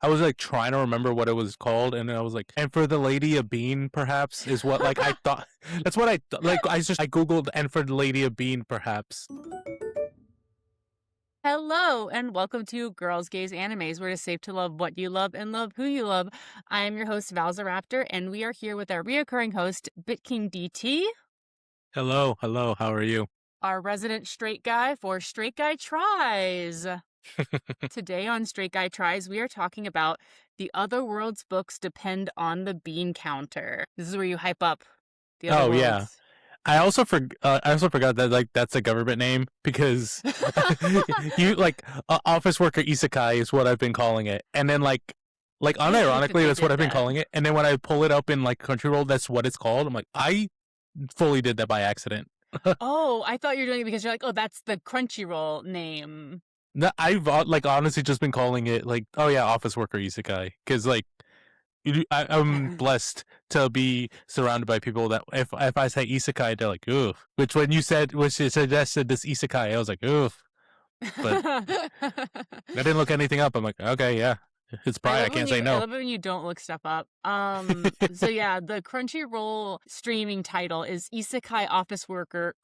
I was like trying to remember what it was called, and I was like, and for the lady a bean, perhaps is what like I thought. That's what I like. I googled, and for the lady a bean, perhaps. Hello and welcome to Girls Gays Animes, where it is safe to love what you love and love who you love. I am your host Valzaraptor, and we are here with our reoccurring host BitkingDT, Hello, hello. How are you? our resident straight guy for Straight Guy Tries. Today on Straight Guy Tries, we are talking about The Other World's books depend on the bean counter. This is where you hype up the other Oh yeah. worlds. I also forgot that like that's a government name because you like office worker isekai is what I've been calling it, and then like I hate that unironically they that's what did I've been that. calling it, and then when I pull it up in like Crunchyroll, that's what it's called. I'm like, I fully did that by accident. Oh, I thought you were doing it because you're like, oh, that's the Crunchyroll name. No, I've like honestly just been calling it like, oh yeah, office worker isekai, because like I'm blessed to be surrounded by people that if I say isekai, they're like, ooh. Which when you suggested this isekai, I was like, ooh. But I didn't look anything up. I'm like, okay, yeah, it's I probably I love when can't say you I no. love it when you don't look stuff up. So yeah, the Crunchyroll streaming title is Isekai Office Worker: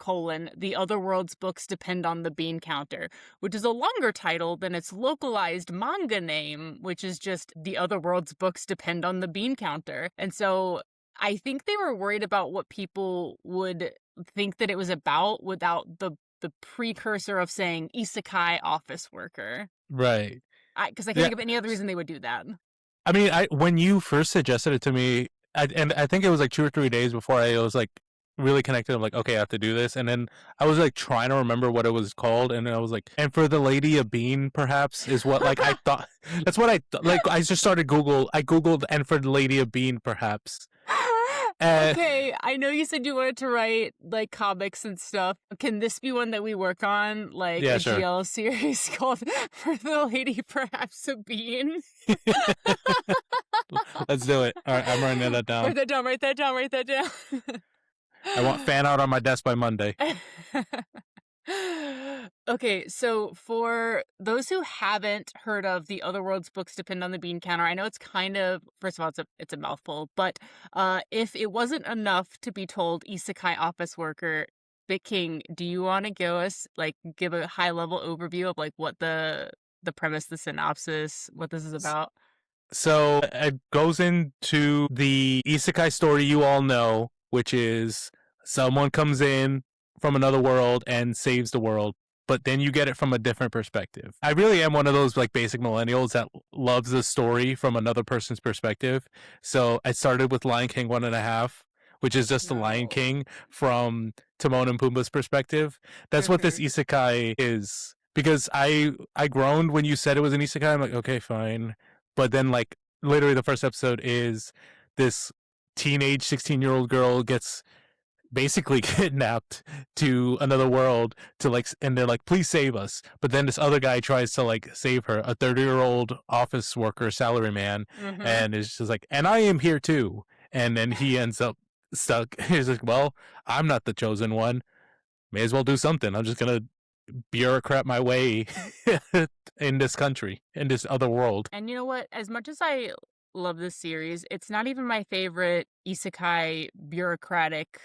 The Other World's books depend on the bean counter, which is a longer title than its localized manga name, which is just The Other World's books depend on the bean counter. And so I think they were worried about what people would think that it was about without the precursor of saying Isekai Office Worker. Right. Because I can't Yeah. think of any other reason they would do that. I mean, I when you first suggested it to me, and I think it was like 2 or 3 days before I was like really connected. I'm like, okay, I have to do this, and then I was like trying to remember what it was called, and I was like, and for the lady a bean, perhaps is what like I thought. That's what like. I just started Google. I googled, and for the lady a bean, perhaps. Uh, Okay, I know you said you wanted to write like comics and stuff. Can this be one that we work on, like yeah, a sure. GL series called "For the Lady Perhaps a Bean"? Let's do it. All right, I'm writing that Write down. that down. Write that down. Write that down. I want fan out on my desk by Monday. Okay, so for those who haven't heard of The Other World's books depend on the bean counter, I know it's kind of, first of all, it's a mouthful, but if it wasn't enough to be told Isekai Office Worker, Bit King, do you want to give a high level overview of like what the premise, the synopsis, what this is about? So it goes into the isekai story you all know, which is someone comes in from another world and saves the world, but then you get it from a different perspective. I really am one of those like basic millennials that loves the story from another person's perspective. So I started with Lion King 1.5, which is just the Lion No. King from Timon and Pumbaa's perspective. That's what this Mm-hmm. isekai is. Because I groaned when you said it was an isekai. I'm like, okay, fine. But then like literally the first episode is this teenage 16-year-old girl gets basically kidnapped to another world to like, and they're like, please save us. But then this other guy tries to like save her, a 30-year-old office worker salaryman, Mm-hmm. and it's just like, and I am here too. And then he ends up stuck. He's like, well, I'm not the chosen one. May as well do something. I'm just gonna bureaucrat my way in this country, in this other world. And you know what? As much as I love this series, it's not even my favorite isekai bureaucratic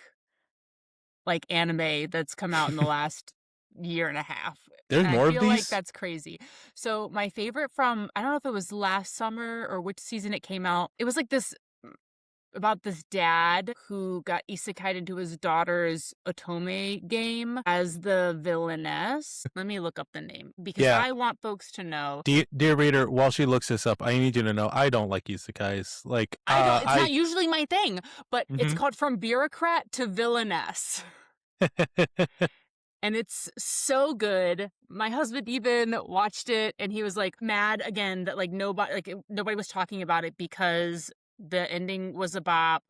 like anime that's come out in the last year and a half. There's And I more of feel like these? that's crazy. So my favorite from, I don't know if it was last summer or which season it came out. It was like this about this dad who got isekai'd into his daughter's otome game as the villainess. Let me look up the name because Yeah. I want folks to know. Dear reader, while she looks this up, I need you to know I don't like isekais. Like, I don't, it's not usually my thing, but it's Mhm. called From Bureaucrat to Villainess. And it's so good. My husband even watched it and he was like mad again that like nobody was talking about it because the ending was a bop.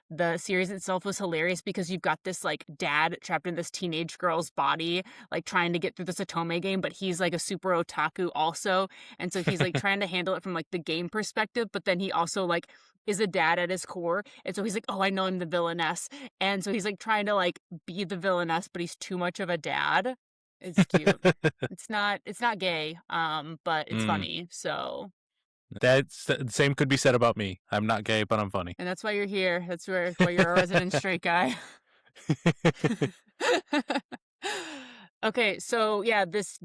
The series itself was hilarious because you've got this like dad trapped in this teenage girl's body, like trying to get through this Otome game, but he's like a super otaku also. And so he's like trying to handle it from like the game perspective, but then he also like is a dad at his core. And so he's like, oh, I know I'm the villainess. And so he's like trying to like be the villainess, but he's too much of a dad. It's cute. It's not gay, but it's Mm. funny. So That's the same could be said about me. I'm not gay, but I'm funny. And that's why you're here. That's why you're a resident straight guy. Okay, so yeah, this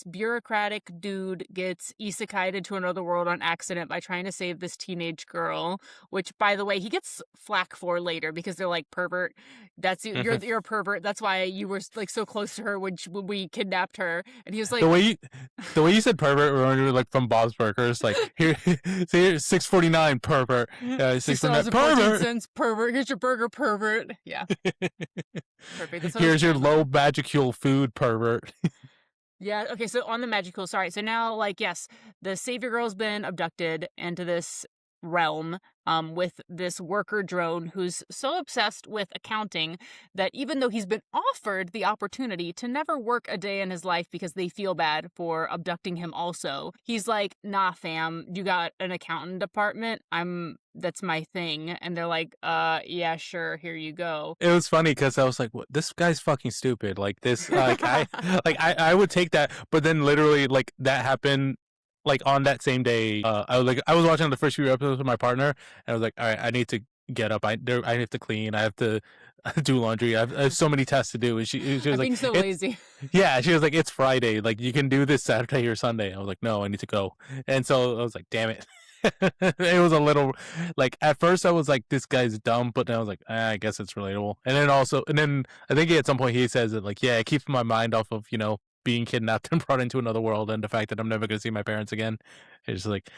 bureaucratic dude gets isekai'd into another world on accident by trying to save this teenage girl, which, by the way, he gets flack for later because they're like, pervert. That's you're a pervert. That's why you were like so close to her when we kidnapped her. And he was like, the way you said pervert reminded me like from Bob's Burgers, like here, so here's $6.49 pervert, $6.49 pervert. Pervert. Here's your burger, pervert. Yeah. Perfect. Here's your low magicule food, pervert. Yeah, okay, so on the magical, sorry. So now, like, yes, the savior girl's been abducted into this realm with this worker drone who's so obsessed with accounting that even though he's been offered the opportunity to never work a day in his life because they feel bad for abducting him also, he's like, nah, fam, you got an accountant department? That's my thing. And they're like, yeah, sure, here you go. It was funny because I was like, what? This guy's fucking stupid. Like this, I would take that, but then literally like that happened. Like on that same day, I was watching the first few episodes with my partner, and I was like, all right, I need to get up. I have to clean. I have to do laundry. I have so many tasks to do. And she was like, being so lazy. Yeah, she was like, it's Friday. Like you can do this Saturday or Sunday. I was like, no, I need to go. And so I was like, damn it. It was a little like at first I was like, this guy's dumb, but then I was like, I guess it's relatable. And then I think at some point he says it like, yeah, it keeps my mind off of being kidnapped and brought into another world and the fact that I'm never going to see my parents again. It's just like,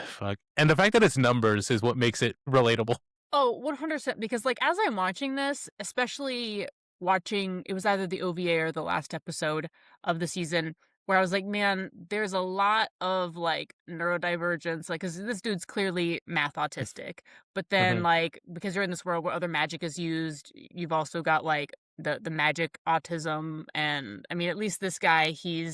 fuck. And the fact that it's numbers is what makes it relatable. Oh, 100%. Because, like, as I'm watching this, especially watching, it was either the OVA or the last episode of the season, where I was like, man, there's a lot of, like, neurodivergence. Like, because this dude's clearly math autistic. But then, like, because you're in this world where other magic is used, you've also got, like, the magic autism. And I mean, at least this guy, he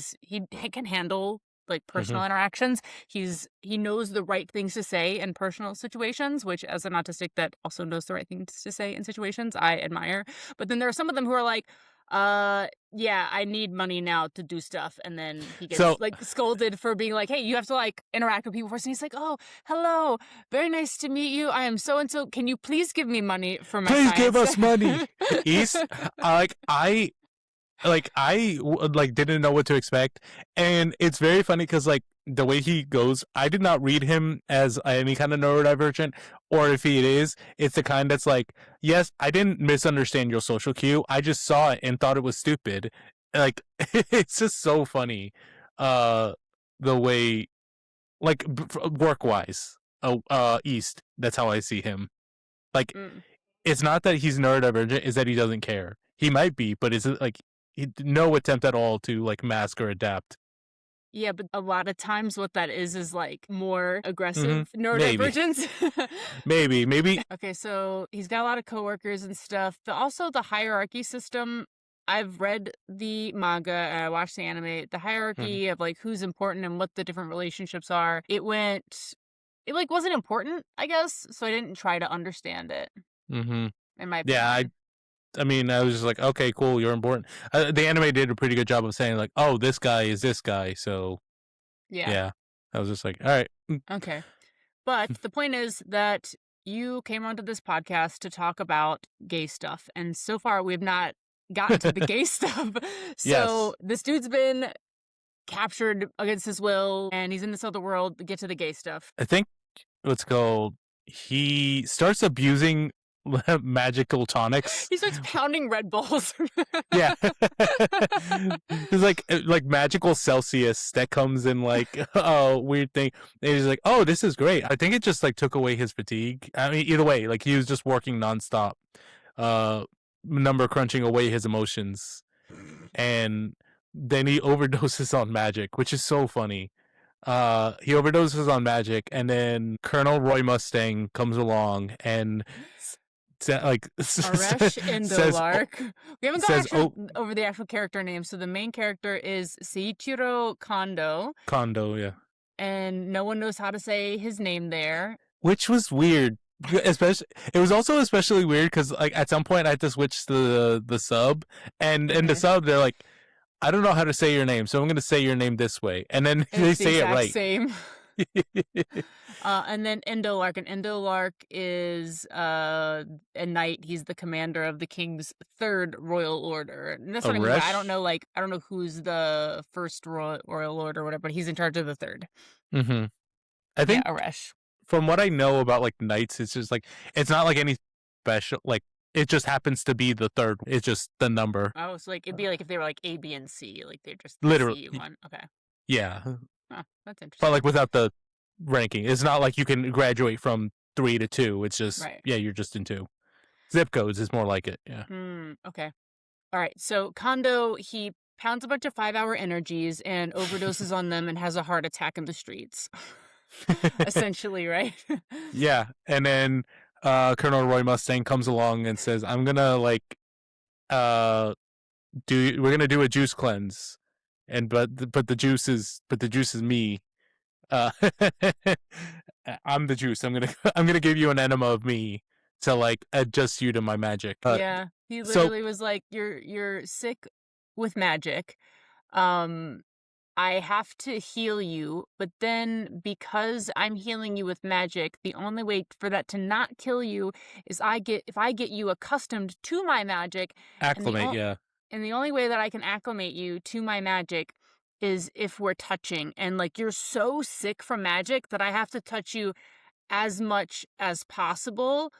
can handle like personal interactions. He knows the right things to say in personal situations, which as an autistic that also knows the right things to say in situations, I admire. But then there are some of them who are like, yeah, I need money now to do stuff. And then he gets like scolded for being like, hey, you have to like interact with people first. And he's like, oh, hello, very nice to meet you. I am so-and-so. Can you please give me money for my Please science? give us money. I didn't know what to expect. And it's very funny because like the way he goes, I did not read him as any kind of neurodivergent, or if he is, it's the kind that's like, yes, I didn't misunderstand your social cue. I just saw it and thought it was stupid. Like, it's just so funny. The way, like, work-wise, East, that's how I see him. Like, it's not that he's neurodivergent, it's that he doesn't care. He might be, but it's like, no attempt at all to, like, mask or adapt. Yeah, but a lot of times what that is like more aggressive neurodivergence. Maybe. Okay, so he's got a lot of coworkers and stuff. Also, the hierarchy system. I've read the manga and I watched the anime. The hierarchy of like who's important and what the different relationships are. It like wasn't important, I guess. So I didn't try to understand it. In my opinion. Yeah, I mean, I was just like, okay, cool, you're important. The anime did a pretty good job of saying, like, oh, this guy is this guy, so... Yeah. I was just like, all right. Okay. But the point is that you came onto this podcast to talk about gay stuff, and so far we have not gotten to the gay stuff. So this dude's been captured against his will, and he's in this other world to get to the gay stuff. I think what's called... He starts abusing... magical tonics. He starts pounding Red Bulls. Yeah. There's like magical Celsius that comes in like weird thing. And he's like, oh, this is great. I think it just like took away his fatigue. I mean, either way, like he was just working nonstop, number crunching away his emotions, and then he overdoses on magic, which is so funny. He overdoses on magic, and then Colonel Roy Mustang comes along and like Aresh Indrak. We haven't gone over the actual character name. So the main character is Seiichiro Kondou. Kondou, yeah. And no one knows how to say his name there, which was weird. Especially, it was also especially weird because like at some point I had to switch to the sub, and in the sub they're like, I don't know how to say your name, so I'm going to say your name this way, and then they say it right. It's the exact same. And then Endolark, and Endolark is a knight. He's the commander of the king's third royal order. And that's what I mean. But I don't know, like, I don't know who's the first royal order or whatever, but he's in charge of the third. Mm-hmm. I Yeah, think Aresh. from what I know about like knights, it's just like it's not like any special. Like it just happens to be the third. It's just the number. Oh, so like it'd be like if they were like A, B, and C, like they're just Literally. C one. Okay. Yeah, Huh, that's interesting. but like without the ranking, it's not like you can graduate from 3 to 2. It's just Right. yeah, you're just in 2. Zip codes is more like it. Yeah. Okay. All right. So Kondou, he pounds a bunch of 5-hour energies and overdoses on them and has a heart attack in the streets. Essentially, right? Yeah, and then Colonel Roy Mustang comes along and says, "I'm gonna like we're gonna do a juice cleanse, and but the juice is me. Uh, I'm the juice. I'm gonna give you an enema of me to like adjust you to my magic." Yeah, he literally was like, "You're sick with magic. I have to heal you, but then because I'm healing you with magic, the only way for that to not kill you is if I get you accustomed to my magic. Acclimate, yeah. And the only way that I can acclimate you to my magic is if we're touching. And like you're so sick from magic that I have to touch you as much as possible,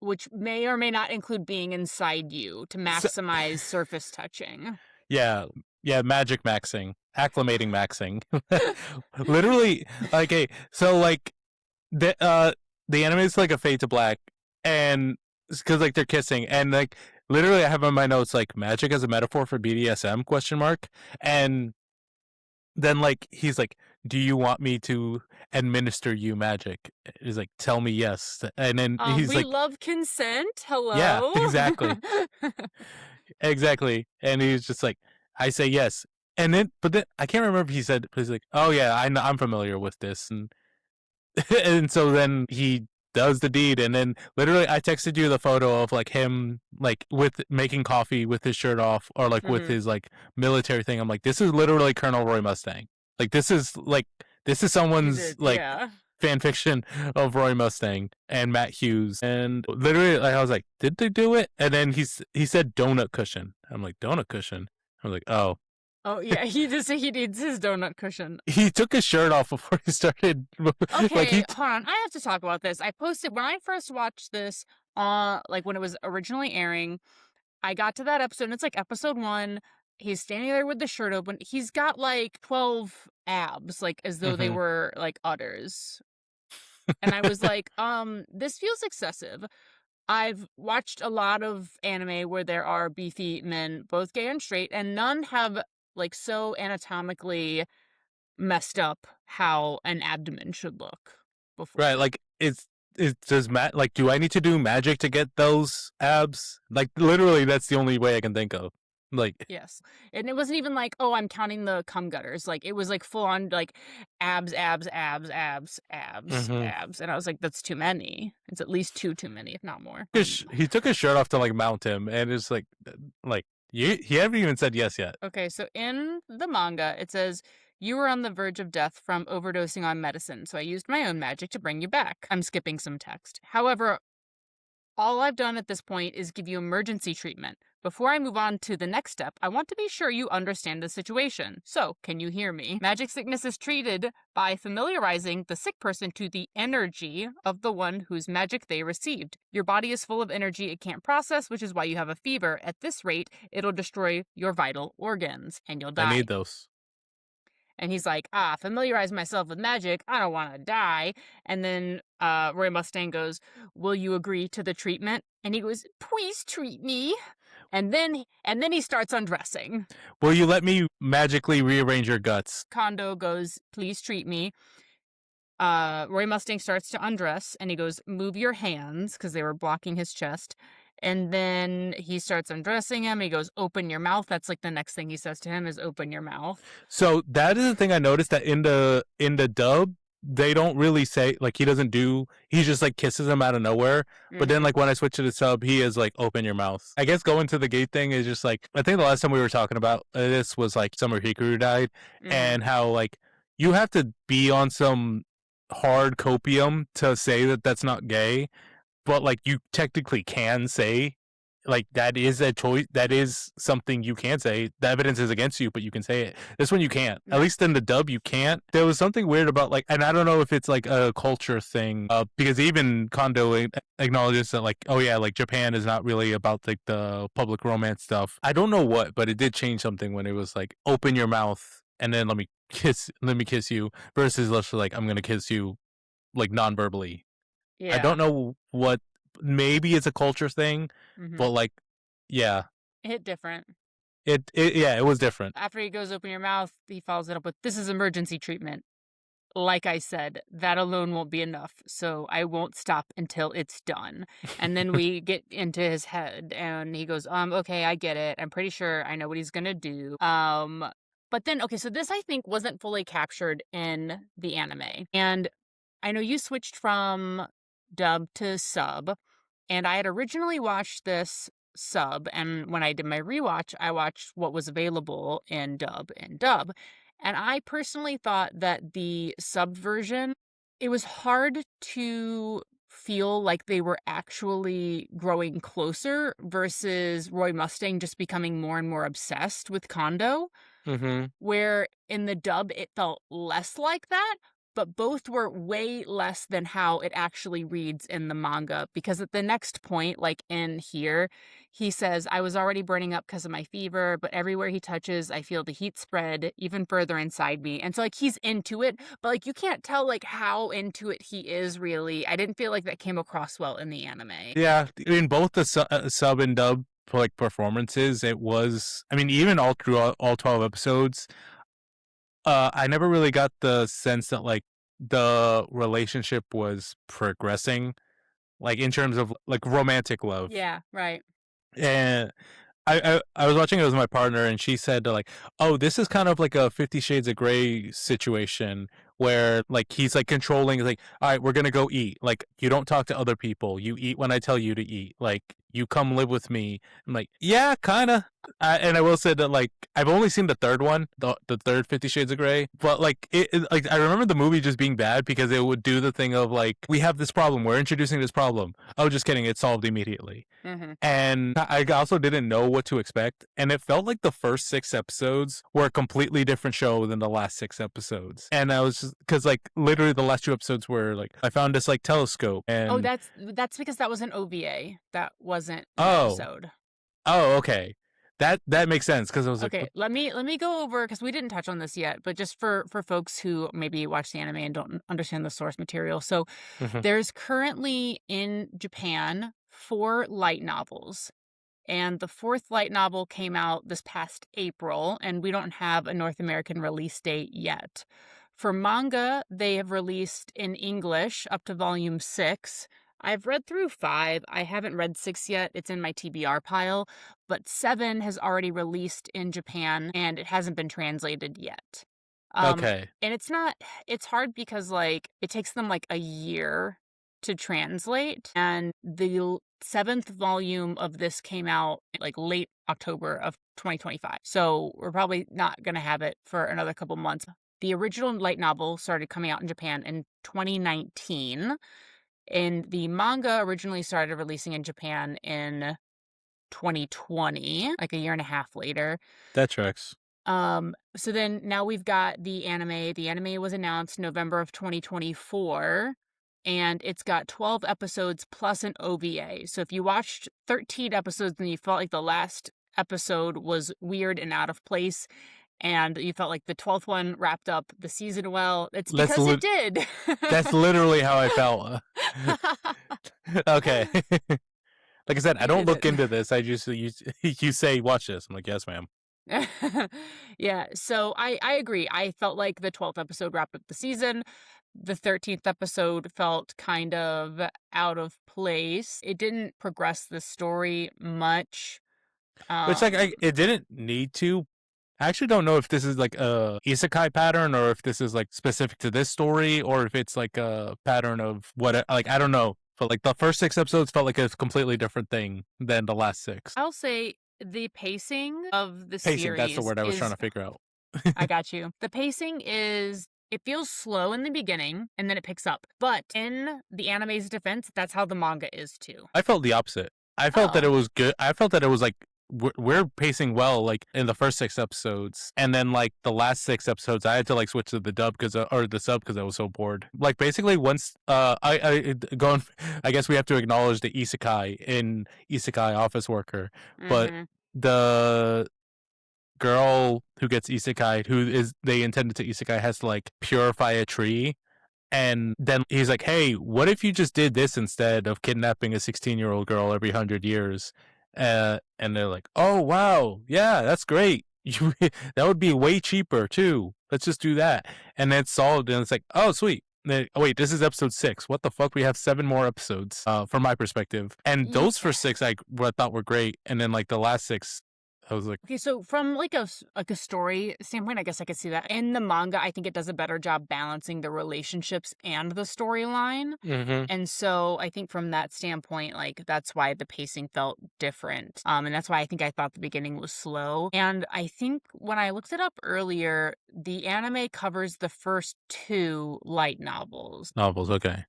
which may or may not include being inside you to maximize surface touching." Yeah, magic maxing, acclimating maxing. Literally, okay, so like the anime is like a fade to black, and because like they're kissing, and like literally I have in my notes like magic as a metaphor for BDSM question mark, and then like he's like, "Do you want me to administer you magic?" He's like, "Tell me yes," and then he's we like, love consent. Hello. "Yeah, exactly." Exactly. And he's just like, "I say yes." And then, but then I can't remember if he said, but he's like, "Oh yeah, I'm familiar with this." And and so then he does the deed. And then literally I texted you the photo of like him, like with making coffee with his shirt off or like with his like military thing. I'm like, this is literally Colonel Roy Mustang. Like this is someone's like fan fiction of Roy Mustang and Matt Hughes. And literally I was like, did they do it? And then he said donut cushion. I'm like, donut cushion? I was like, oh yeah, he needs his donut cushion. He took his shirt off before he started. Okay, like hold on, I have to talk about this. I posted when I first watched this, like when it was originally airing, I got to that episode and it's like episode 1. He's standing there with the shirt open. He's got like 12 abs, like as though they were like udders. And I was like, this feels excessive. I've watched a lot of anime where there are beefy men, both gay and straight, and none have like so anatomically messed up how an abdomen should look before. Right, like like do I need to do magic to get those abs? Like literally that's the only way I can think of. Like yes. And it wasn't even like, oh, I'm counting the cum gutters. Like it was like full on like abs. And I was like, that's too many. It's at least too many, if not more. He took his shirt off to like mount him, and it's like he haven't even said yes yet. Okay, so in the manga it says, "You were on the verge of death from overdosing on medicine, so I used my own magic to bring you back." I'm skipping some text. However, all I've done at this point is give you emergency treatment. Before I move on to the next step, I want to be sure you understand the situation. So, can you hear me? Magic sickness is treated by familiarizing the sick person to the energy of the one whose magic they received. Your body is full of energy it can't process, which is why you have a fever. At this rate, it'll destroy your vital organs, and you'll die. I need those. And he's like, familiarize myself with magic. I don't want to die. And then Roy Mustang goes, "Will you agree to the treatment?" And he goes, "Please treat me." And then he starts undressing. "Will you let me magically rearrange your guts?" Kondou goes, "Please treat me." Roy Mustang starts to undress, and he goes, "Move your hands," because they were blocking his chest. And then he starts undressing him. He goes, "Open your mouth." That's like the next thing he says to him is, "Open your mouth." So that is the thing I noticed, that in the dub, they don't really say, like, he just like kisses him out of nowhere. But then like when I switch to the sub, he is like, "Open your mouth." I guess going to the gate thing is just like, I think the last time we were talking about this was like Summer Hikaru died, and how like you have to be on some hard copium to say that that's not gay, but like you technically can say like that is a choice, that is something you can say. The evidence is against you, but you can say it. This one you can't. At least in the dub you can't. There was something weird about like, and I don't know if it's like a culture thing, because even Kondo acknowledges that like, oh yeah, like Japan is not really about like the public romance stuff. I don't know what, but it did change something when it was like open your mouth and then let me kiss you, versus let's like I'm gonna kiss you like non-verbally. Yeah. I don't know what, maybe it's a culture thing, but like, yeah, it hit different. It was different. After he goes open your mouth, he follows it up with, "This is emergency treatment. Like I said, that alone won't be enough, so I won't stop until it's done." And then we get into his head, and he goes, okay, I get it. I'm pretty sure I know what he's gonna do. But then, okay, so this I think wasn't fully captured in the anime. And I know you switched from dub to sub, and I had originally watched this sub, and when I did my rewatch, I watched what was available in dub and dub. And I personally thought that the sub version, it was hard to feel like they were actually growing closer versus Roy Mustang just becoming more and more obsessed with Kondo. Where in the dub it felt less like that, but both were way less than how it actually reads in the manga. Because at the next point, like in here, he says, "I was already burning up because of my fever, but everywhere he touches, I feel the heat spread even further inside me." And so like he's into it, but like you can't tell like how into it he is really. I didn't feel like that came across well in the anime. Yeah, in both the sub and dub like performances, it was, I mean, even all through all 12 episodes, I never really got the sense that like the relationship was progressing, like in terms of like romantic love. Yeah, right. And I was watching it with my partner, and she said like, "Oh, this is kind of like a 50 Shades of Grey situation where like he's like controlling, like, all right, we're gonna go eat. Like, you don't talk to other people. You eat when I tell you to eat. Like, you come live with me." I'm like, yeah, kind of. And I will say that like I've only seen the third one, the third 50 Shades of Grey, but like like I remember the movie just being bad because it would do the thing of like, we have this problem, we're introducing this problem. Oh, just kidding, it's solved immediately. And I also didn't know what to expect, and it felt like the first 6 episodes were a completely different show than the last 6 episodes. And I was just, because like literally the last 2 episodes were like, I found this like telescope, and Oh, that's because that was an OVA. That wasn't an episode. Oh, okay. That makes sense, because I was Okay, like, let me go over, because we didn't touch on this yet, but just for folks who maybe watch the anime and don't understand the source material. So there's currently in Japan 4 light novels. And the 4th light novel came out this past April, and we don't have a North American release date yet. For manga, they have released in English up to volume 6. I've read through 5. I haven't read 6 yet. It's in my TBR pile. But 7 has already released in Japan, and it hasn't been translated yet. okay. And it's hard because, like, it takes them, like, a year to translate. And the 7th volume of this came out, like, late October of 2025. So we're probably not going to have it for another couple months. The original light novel started coming out in Japan in 2019. And the manga originally started releasing in Japan in 2020, like a year and a half later. That tracks. So then now we've got the anime. The anime was announced November of 2024, and it's got 12 episodes plus an OVA. So if you watched 13 episodes and you felt like the last episode was weird and out of place, and you felt like the 12th one wrapped up the season well, it's because it did. That's literally how I felt. Okay. Like I said, I don't look into this. I just, you say, watch this. I'm like, yes, ma'am. Yeah, so I agree. I felt like the 12th episode wrapped up the season. The 13th episode felt kind of out of place. It didn't progress the story much. Which like it didn't need to. I actually don't know if this is like a isekai pattern, or if this is like specific to this story, or if it's like a pattern of what, like, I don't know. But like the first 6 episodes felt like a completely different thing than the last 6. I'll say the pacing of the series. That's the word I was trying to figure out. I got you. The pacing is It feels slow in the beginning, and then it picks up. But in the anime's defense, that's how the manga is too. I felt the opposite. I felt that it Oh. was good. I felt that it was like we're pacing well, like in the first 6 episodes, and then like the last 6 episodes, I had to like switch to the dub or the sub because I was so bored. Like basically, once I going, I guess we have to acknowledge the isekai in Isekai Office Worker, but Mhm. the girl who gets isekai, who is they intended to isekai, has to like purify a tree. And then he's like, hey, what if you just did this instead of kidnapping a 16-year-old girl every 100 years? And they're like, oh, wow. Yeah, that's great. That would be way cheaper, too. Let's just do that. And then it's solved. And it's like, oh, sweet. Oh, wait, this is episode 6. What the fuck? We have 7 more episodes from my perspective. And those first 6 I thought were great. And then like the last 6, I was like, Okay, so from like a story standpoint, I guess I could see that. In the manga, I think it does a better job balancing the relationships and the storyline. And so I think from that standpoint, like that's why the pacing felt different. And that's why I think I thought the beginning was slow. And I think when I looked it up earlier, the anime covers the first 2 light novels. novels. Okay.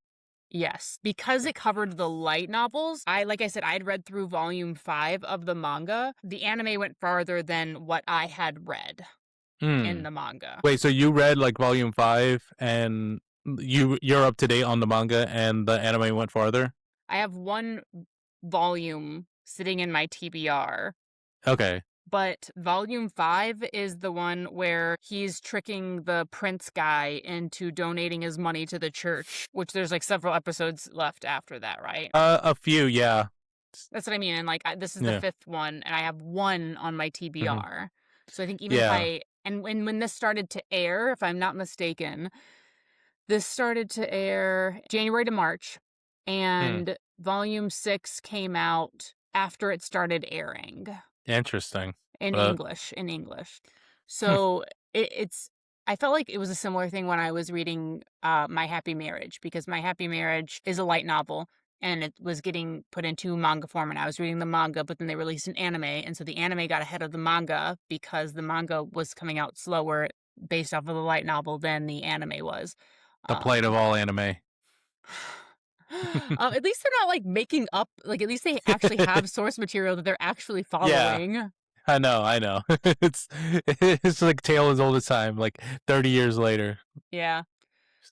Yes, because it covered the light novels. Like I said, I'd read through volume 5 of the manga. The anime went farther than what I had read in the manga. Wait, so you read like volume 5 and you're up to date on the manga and the anime went farther? I have 1 volume sitting in my TBR. Okay. But volume 5 is the one where he's tricking the prince guy into donating his money to the church, which there's like several episodes left after that, right? A few, yeah. That's what I mean. And like, this is the 5th one, and I have 1 on my TBR. So I think even if and when this started to air, if I'm not mistaken, this started to air January to March, and volume 6 came out after it started airing. Interesting. In English. So it's I felt like it was a similar thing when I was reading My Happy Marriage, because My Happy Marriage is a light novel and it was getting put into manga form, and I was reading the manga, but then they released an anime, and so the anime got ahead of the manga because the manga was coming out slower based off of the light novel than the anime was. The plight of all anime. At least they're not like making up, like at least they actually have source material that they're actually following. Yeah. I know. It's like tale as old as time, like 30 years later. Yeah.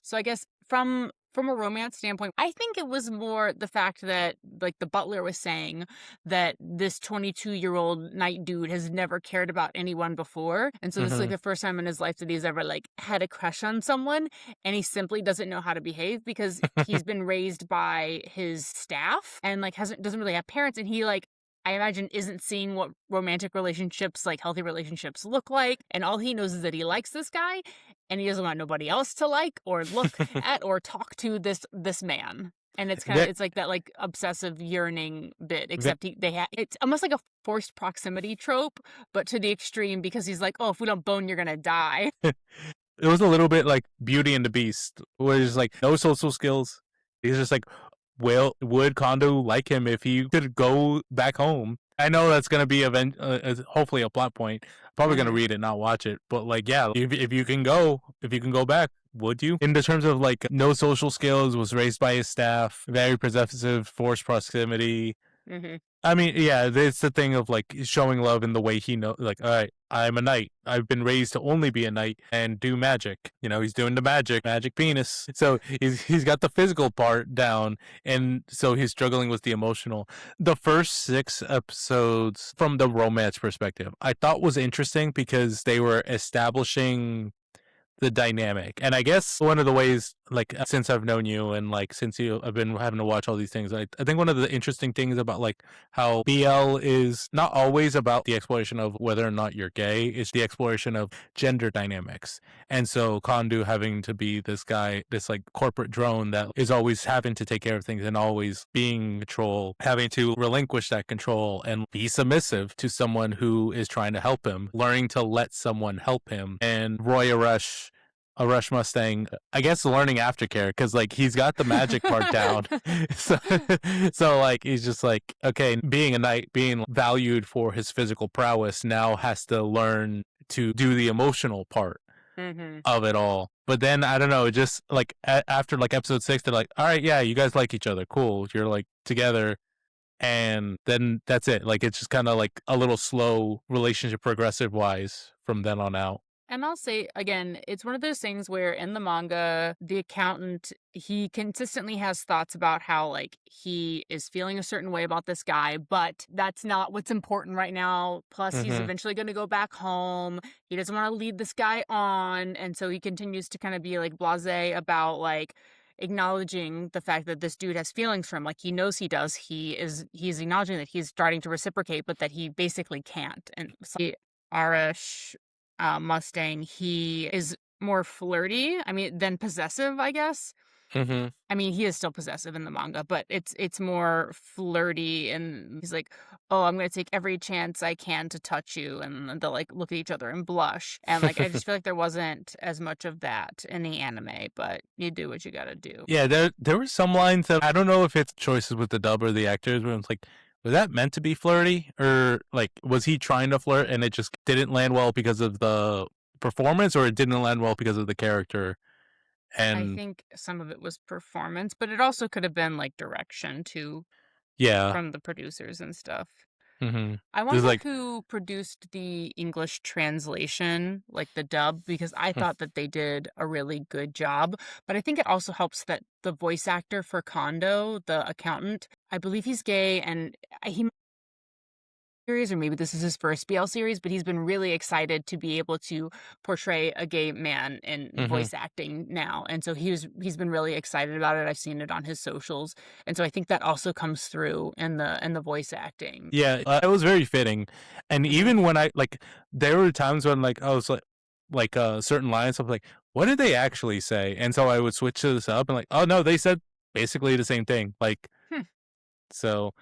So I guess from a romance standpoint, I think it was more the fact that, like the butler was saying, that this 22-year-old knight dude has never cared about anyone before. And so this is like the first time in his life that he's ever like had a crush on someone, and he simply doesn't know how to behave because he's been raised by his staff and like doesn't really have parents, and he like, I imagine, isn't seeing what romantic relationships, like healthy relationships, look like. And all he knows is that he likes this guy, and he doesn't want nobody else to like or look at or talk to this man. And it's kind of, it's like that like obsessive yearning bit, except it's almost like a forced proximity trope, but to the extreme, because he's like, oh, if we don't bone, you're gonna die. It was a little bit like Beauty and the Beast, where he's like no social skills. He's just like, well, would Kondou like him if he could go back home? I know that's going to be hopefully a plot point. Probably going to read it, not watch it. But like, yeah, if you can go back, would you? In the terms of like no social skills, was raised by his staff, very possessive, forced proximity. I mean, yeah, it's the thing of like showing love in the way he knows, like, all right, I'm a knight. I've been raised to only be a knight and do magic. You know, he's doing the magic penis. So he's got the physical part down, and so he's struggling with the emotional. The first 6 episodes, from the romance perspective, I thought was interesting because they were establishing the dynamic. And I guess one of the ways, like, since I've known you and like since I've been having to watch all these things, I think one of the interesting things about like how BL is not always about the exploration of whether or not you're gay, it's the exploration of gender dynamics. And so Kondou having to be this guy, this like corporate drone that is always having to take care of things and always being in control, having to relinquish that control and be submissive to someone who is trying to help him, learning to let someone help him. And Roy Aresh Mustang, I guess, learning aftercare, because like he's got the magic part down. So like he's just like, okay, being a knight, being valued for his physical prowess, now has to learn to do the emotional part. of it all. But then I don't know, it just like after like episode 6, they're like, all right, yeah, you guys like each other, cool, you're like together, and then that's it. Like it's just kind of like a little slow relationship progressive wise from then on out. And I'll say again, it's one of those things where in the manga, the accountant, he consistently has thoughts about how like he is feeling a certain way about this guy, but that's not what's important right now. Plus, he's eventually going to go back home. He doesn't want to lead this guy on. And so he continues to kind of be like blasé about like acknowledging the fact that this dude has feelings for him. Like he knows he does. He's acknowledging that he's starting to reciprocate, but that he basically can't. And so Arash Mustang, he is more flirty. I mean, than possessive, I guess. I mean, he is still possessive in the manga, but it's more flirty, and he's like, "Oh, I'm gonna take every chance I can to touch you," and they'll like look at each other and blush, and like I just feel like there wasn't as much of that in the anime, but you do what you gotta do. Yeah, there were some lines that I don't know if it's choices with the dub or the actors, but it's like, was that meant to be flirty, or like was he trying to flirt and it just didn't land well because of the performance, or it didn't land well because of the character? I And think some of it was performance, but it also could have been like direction too yeah, from the producers and stuff. mm-hmm. I There's wonder like, who produced the English translation, like the dub, because I thought that they did a really good job. But I think it also helps that the voice actor for Kondo, the accountant, I believe he's gay, and he series, or maybe this is his first BL series, but he's been really excited to be able to portray a gay man in voice acting now. And so he's been really excited about it. I've seen it on his socials. And so I think that also comes through in the voice acting. yeah, it was very fitting. And even when I like, there were times when like I was like certain lines, I was like, what did they actually say? And so I would switch to this up and like, oh no, they said basically the same thing. Like, so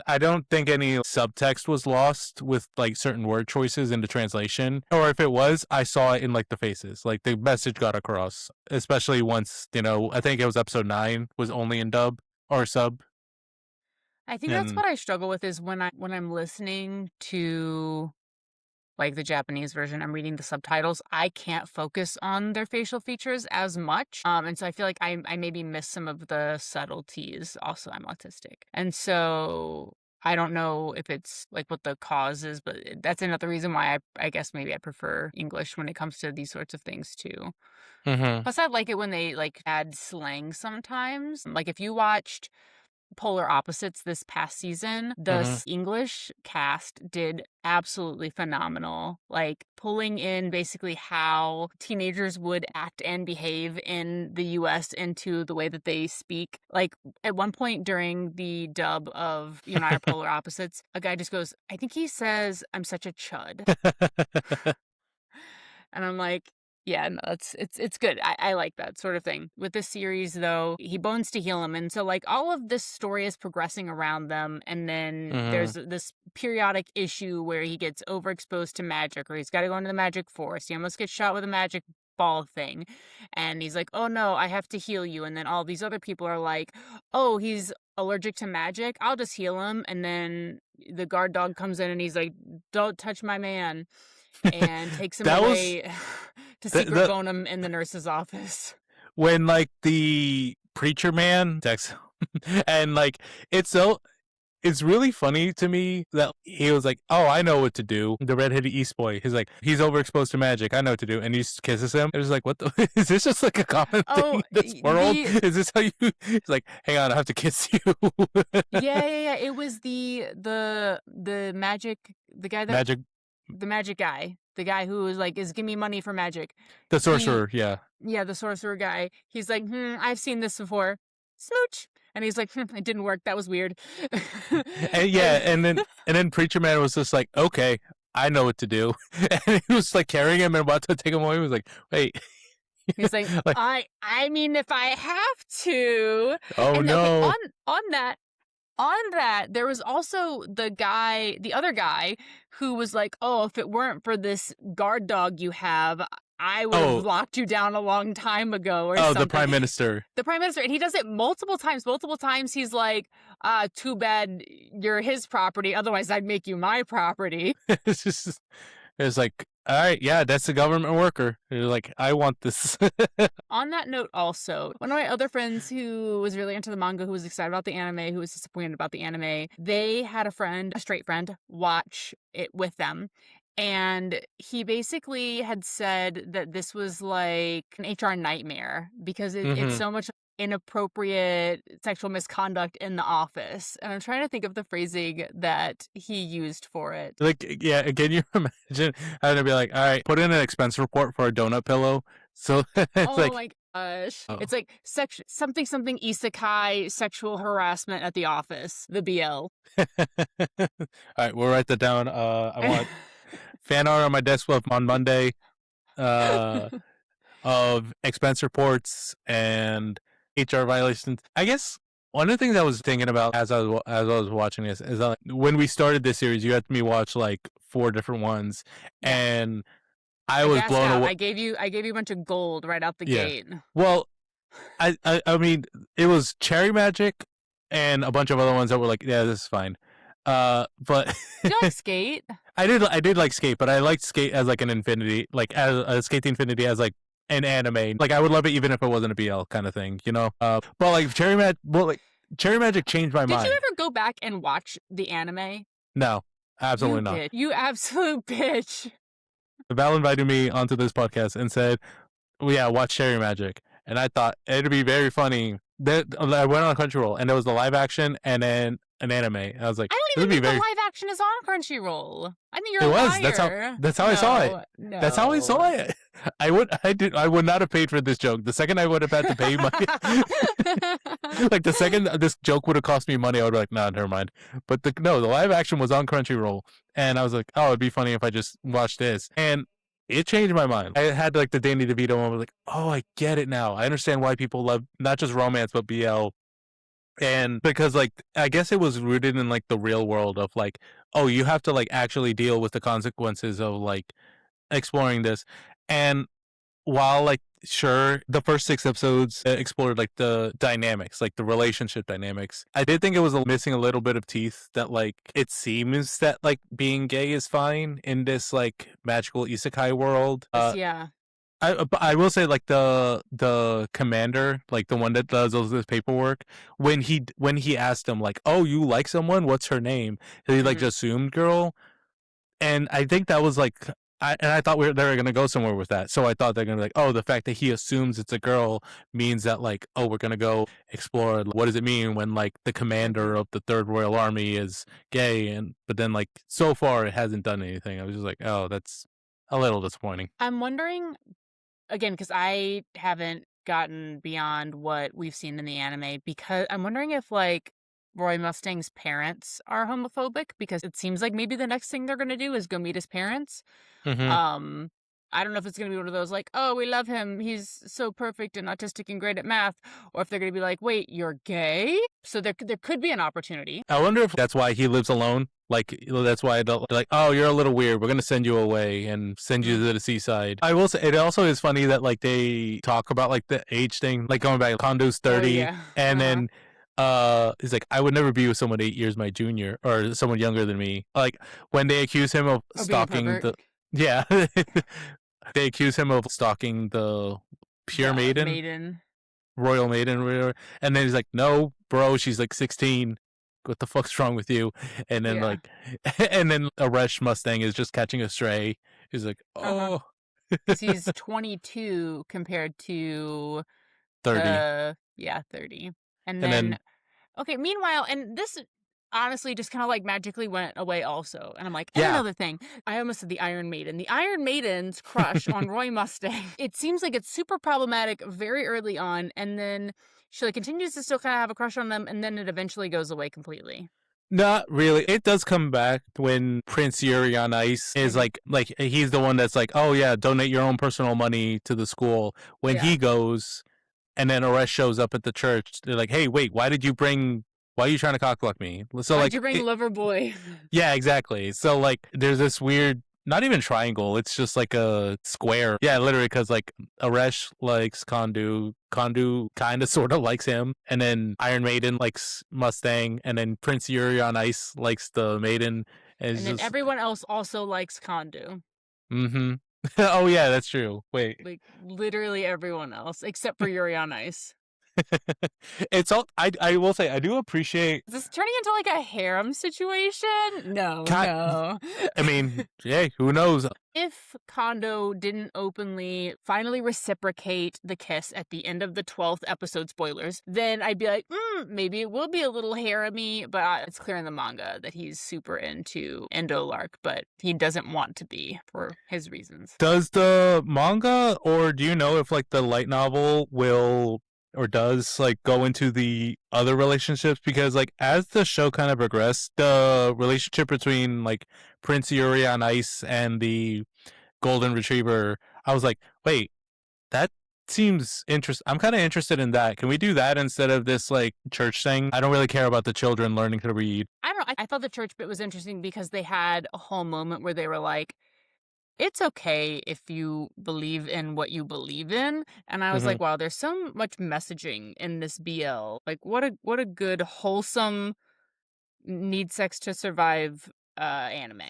I don't think any subtext was lost with like certain word choices in the translation, or if it was, I saw it in like the faces. Like the message got across, especially once, you know, I think it was episode 9 was only in dub or sub. I think that's And what I struggle with is when I'm listening to like the Japanese version, I'm reading the subtitles, I can't focus on their facial features as much. And so I feel like I maybe miss some of the subtleties. Also, I'm autistic. And so I don't know if it's like what the cause is, but that's another reason why I guess maybe I prefer English when it comes to these sorts of things too. Plus, I like it when they like add slang sometimes. Like if you watched Polar Opposites this past season, the English cast did absolutely phenomenal. Like pulling in basically how teenagers would act and behave in the US into the way that they speak. Like at one point during the dub of You and I Are Polar Opposites, a guy just goes, I think he says, I'm such a chud. And I'm like, yeah, no, it's good. I like that sort of thing. With this series, though, he bones to heal him. And so, like, all of this story is progressing around them. And then there's this periodic issue where he gets overexposed to magic, or he's got to go into the magic forest. He almost gets shot with a magic ball thing. And he's like, oh no, I have to heal you. And then all these other people are like, oh, he's allergic to magic. I'll just heal him. And then the guard dog comes in and he's like, don't touch my man. And takes him away to secret bone him in the nurse's office. When like the preacher man texts and like it's really funny to me that he was like, oh, I know what to do. The redheaded East boy, he's like, he's overexposed to magic, I know what to do, and he just kisses him. It was like, what the is this just like a common thing in this world? Is this how you he's like, hang on, I have to kiss you. Yeah. It was the magic, the guy that magic, the magic guy, the guy who was like, is give me money for magic. the sorcerer, yeah, the sorcerer guy. He's like, I've seen this before. Smooch. And he's like, it didn't work. That was weird. and yeah, and then preacher man was just like, okay, I know what to do, and he was like carrying him and about to take him away. He was like, wait. He's like, I mean, if I have to. Oh and, no. Okay, on that, there was also the other guy who was like, oh, if it weren't for this guard dog you have, I would have locked you down a long time ago or something. The prime minister. The prime minister. And he does it multiple times. Multiple times he's like, too bad you're his property. Otherwise, I'd make you my property. It's like, all right, yeah, that's a government worker. You're like, I want this. On that note, also, one of my other friends who was really into the manga, who was excited about the anime, who was disappointed about the anime, they had a friend, a straight friend, watch it with them. And he basically had said that this was like an HR nightmare because it's so much inappropriate sexual misconduct in the office. And I'm trying to think of the phrasing that he used for it. Like, yeah, can you imagine having to be like, all right, put in an expense report for a donut pillow? So it's Oh like, my gosh. oh. It's like something isekai sexual harassment at the office, the BL. All right, we'll write that down. I want fan art on my desk on Monday of expense reports and HR violations. I guess one of the things I was thinking about as I was watching this is that when we started this series, you had me watch like 4 different ones, Yeah. and I I was gassed blown out. away. I gave you a bunch of gold right out the Yeah. gate. Well, I mean, it was Cherry Magic and a bunch of other ones that were like, yeah, this is fine. But Do you like Skate? I did like Skate, but I liked Skate as like an Infinity, like as Skate the Infinity as like an anime. Like I would love it even if it wasn't a BL kind of thing, you know. But like Cherry Magic changed my Did mind. you ever go back and watch the anime? No, absolutely You not. did. You absolute bitch. Val invited me onto this podcast and said, well, yeah, watch Cherry Magic. And I thought it'd be very funny. I went on Crunchyroll and there was the live action and then an anime. I was like, I this don't would be even think very. the live action is on Crunchyroll. I think you're It a was. liar. That's how I saw it. No. That's how I saw it. I would not have paid for this joke. The second I would have had to pay money, like the second this joke would have cost me money, I would be like, nah, never mind. But the live action was on Crunchyroll, and I was like, oh, it'd be funny if I just watched this, and it changed my mind. I had like the Danny DeVito one. I was like, oh, I get it now. I understand why people love not just romance but BL. And because like I guess it was rooted in like the real world of like, oh, you have to like actually deal with the consequences of like exploring this. And while like sure the first 6 episodes explored like the dynamics, like the relationship dynamics, I did think it was missing a little bit of teeth. That like it seems that like being gay is fine in this like magical isekai world. Yeah. I will say like the commander, like the one that does all this paperwork, when he asked him like, oh, you like someone, what's her name, he like just assumed girl. And I think that was like, I thought they were gonna go somewhere with that. So I thought they're gonna be like, oh, the fact that he assumes it's a girl means that like, oh, we're gonna go explore what does it mean when like the commander of the Third Royal Army is gay. And but then like so far it hasn't done anything. I was just like, oh, that's a little disappointing. I'm wondering, again, because I haven't gotten beyond what we've seen in the anime, because I'm wondering if like Roy Mustang's parents are homophobic, because it seems like maybe the next thing they're going to do is go meet his parents. I don't know if it's going to be one of those like, oh, we love him, he's so perfect and autistic and great at math, or if they're going to be like, wait, you're gay? So there could be an opportunity. I wonder if that's why he lives alone. Like that's why they're like, oh, you're a little weird, we're gonna send you away and send you to the seaside. I will say it also is funny that like they talk about like the age thing, like going back, Kondou's 30, and then he's like, I would never be with someone 8 years my junior or someone younger than me. Like when they accuse him of stalking the they accuse him of stalking the pure maiden, royal maiden or whatever. And then he's like, no, bro, she's like 16. What the fuck's wrong with you? And then like, and then Aresh Mustang is just catching a stray. He's like, oh. He's 22 compared to 30. 30. And then okay, meanwhile, and this honestly just kind of like magically went away also. And I'm like, and another thing, I almost said the Iron Maiden. The Iron Maiden's crush on Roy Mustang. It seems like it's super problematic very early on, and then she like continues to still kind of have a crush on them, and then it eventually goes away completely. Not really. It does come back when Prince Yuri on Ice is like he's the one that's like, oh yeah, donate your own personal money to the school. When he goes, and then Aresh shows up at the church, they're like, hey, wait, why are you trying to cockblock me? So Why'd you bring Loverboy? Yeah, exactly. So like there's this weird, not even triangle, it's just like a square. Yeah, literally, because like Aresh likes Kondou kind of sort of likes him, and then Iron Maiden likes Mustang, and then Prince Yuri on Ice likes the maiden, and then everyone else also likes Kondou. Mm-hmm. Oh yeah, that's true. Wait. Like literally everyone else except for Yuri on Ice. It's all I will say I do appreciate. Is this turning into like a harem situation? No, God, no. I mean, hey, who knows? If Kondo didn't openly finally reciprocate the kiss at the end of the 12th episode, spoilers, then I'd be like, maybe it will be a little harem-y, but it's clear in the manga that he's super into Endolark, but he doesn't want to be for his reasons. Does the manga, or do you know if like the light novel will or does like go into the other relationships? Because like as the show kind of progressed, the relationship between like Prince Yuri on Ice and the Golden Retriever, I was like, wait, that seems interesting. I'm kind of interested in that. Can we do that instead of this like church thing? I don't really care about the children learning to read. I don't know. I thought the church bit was interesting because they had a whole moment where they were like, it's okay if you believe in what you believe in. And I was Mm-hmm. like, wow, there's so much messaging in this BL. Like what a good, wholesome, need sex to survive anime.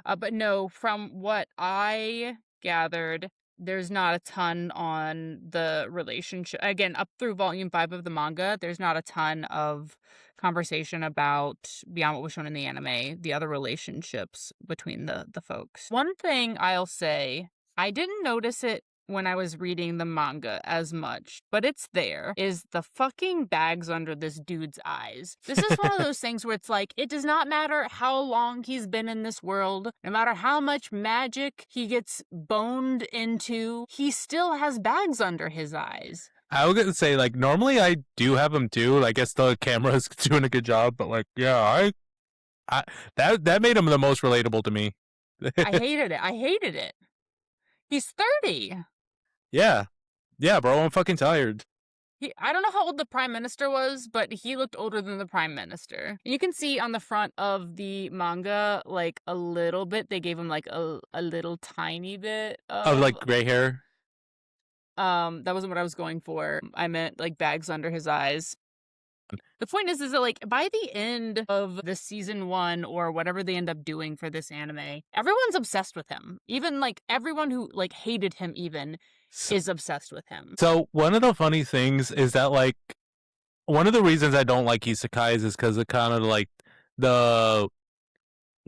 But no, from what I gathered, there's not a ton on the relationship. Again, up through volume 5 of the manga, there's not a ton of conversation about beyond what was shown in the anime, the other relationships between the folks. One thing I'll say, I didn't notice it when I was reading the manga as much, but it's there, is the fucking bags under this dude's eyes. This is one of those things where it's like, it does not matter how long he's been in this world, no matter how much magic he gets boned into, he still has bags under his eyes. I was gonna say like normally I do have them too. I guess the camera's doing a good job, but like yeah, I that made him the most relatable to me. I hated it. I hated it. He's 30. Yeah, yeah, bro, I'm fucking tired. I don't know how old the prime minister was, but he looked older than the prime minister. You can see on the front of the manga, like a little bit, they gave him like a little tiny bit Of of, like gray hair. that wasn't what I was going for. I meant like bags under his eyes. The point is that like by the end of the season 1 or whatever they end up doing for this anime, everyone's obsessed with him. Even like everyone who like hated him even is obsessed with him. So one of the funny things is that like one of the reasons I don't like isekais is because it kind of like the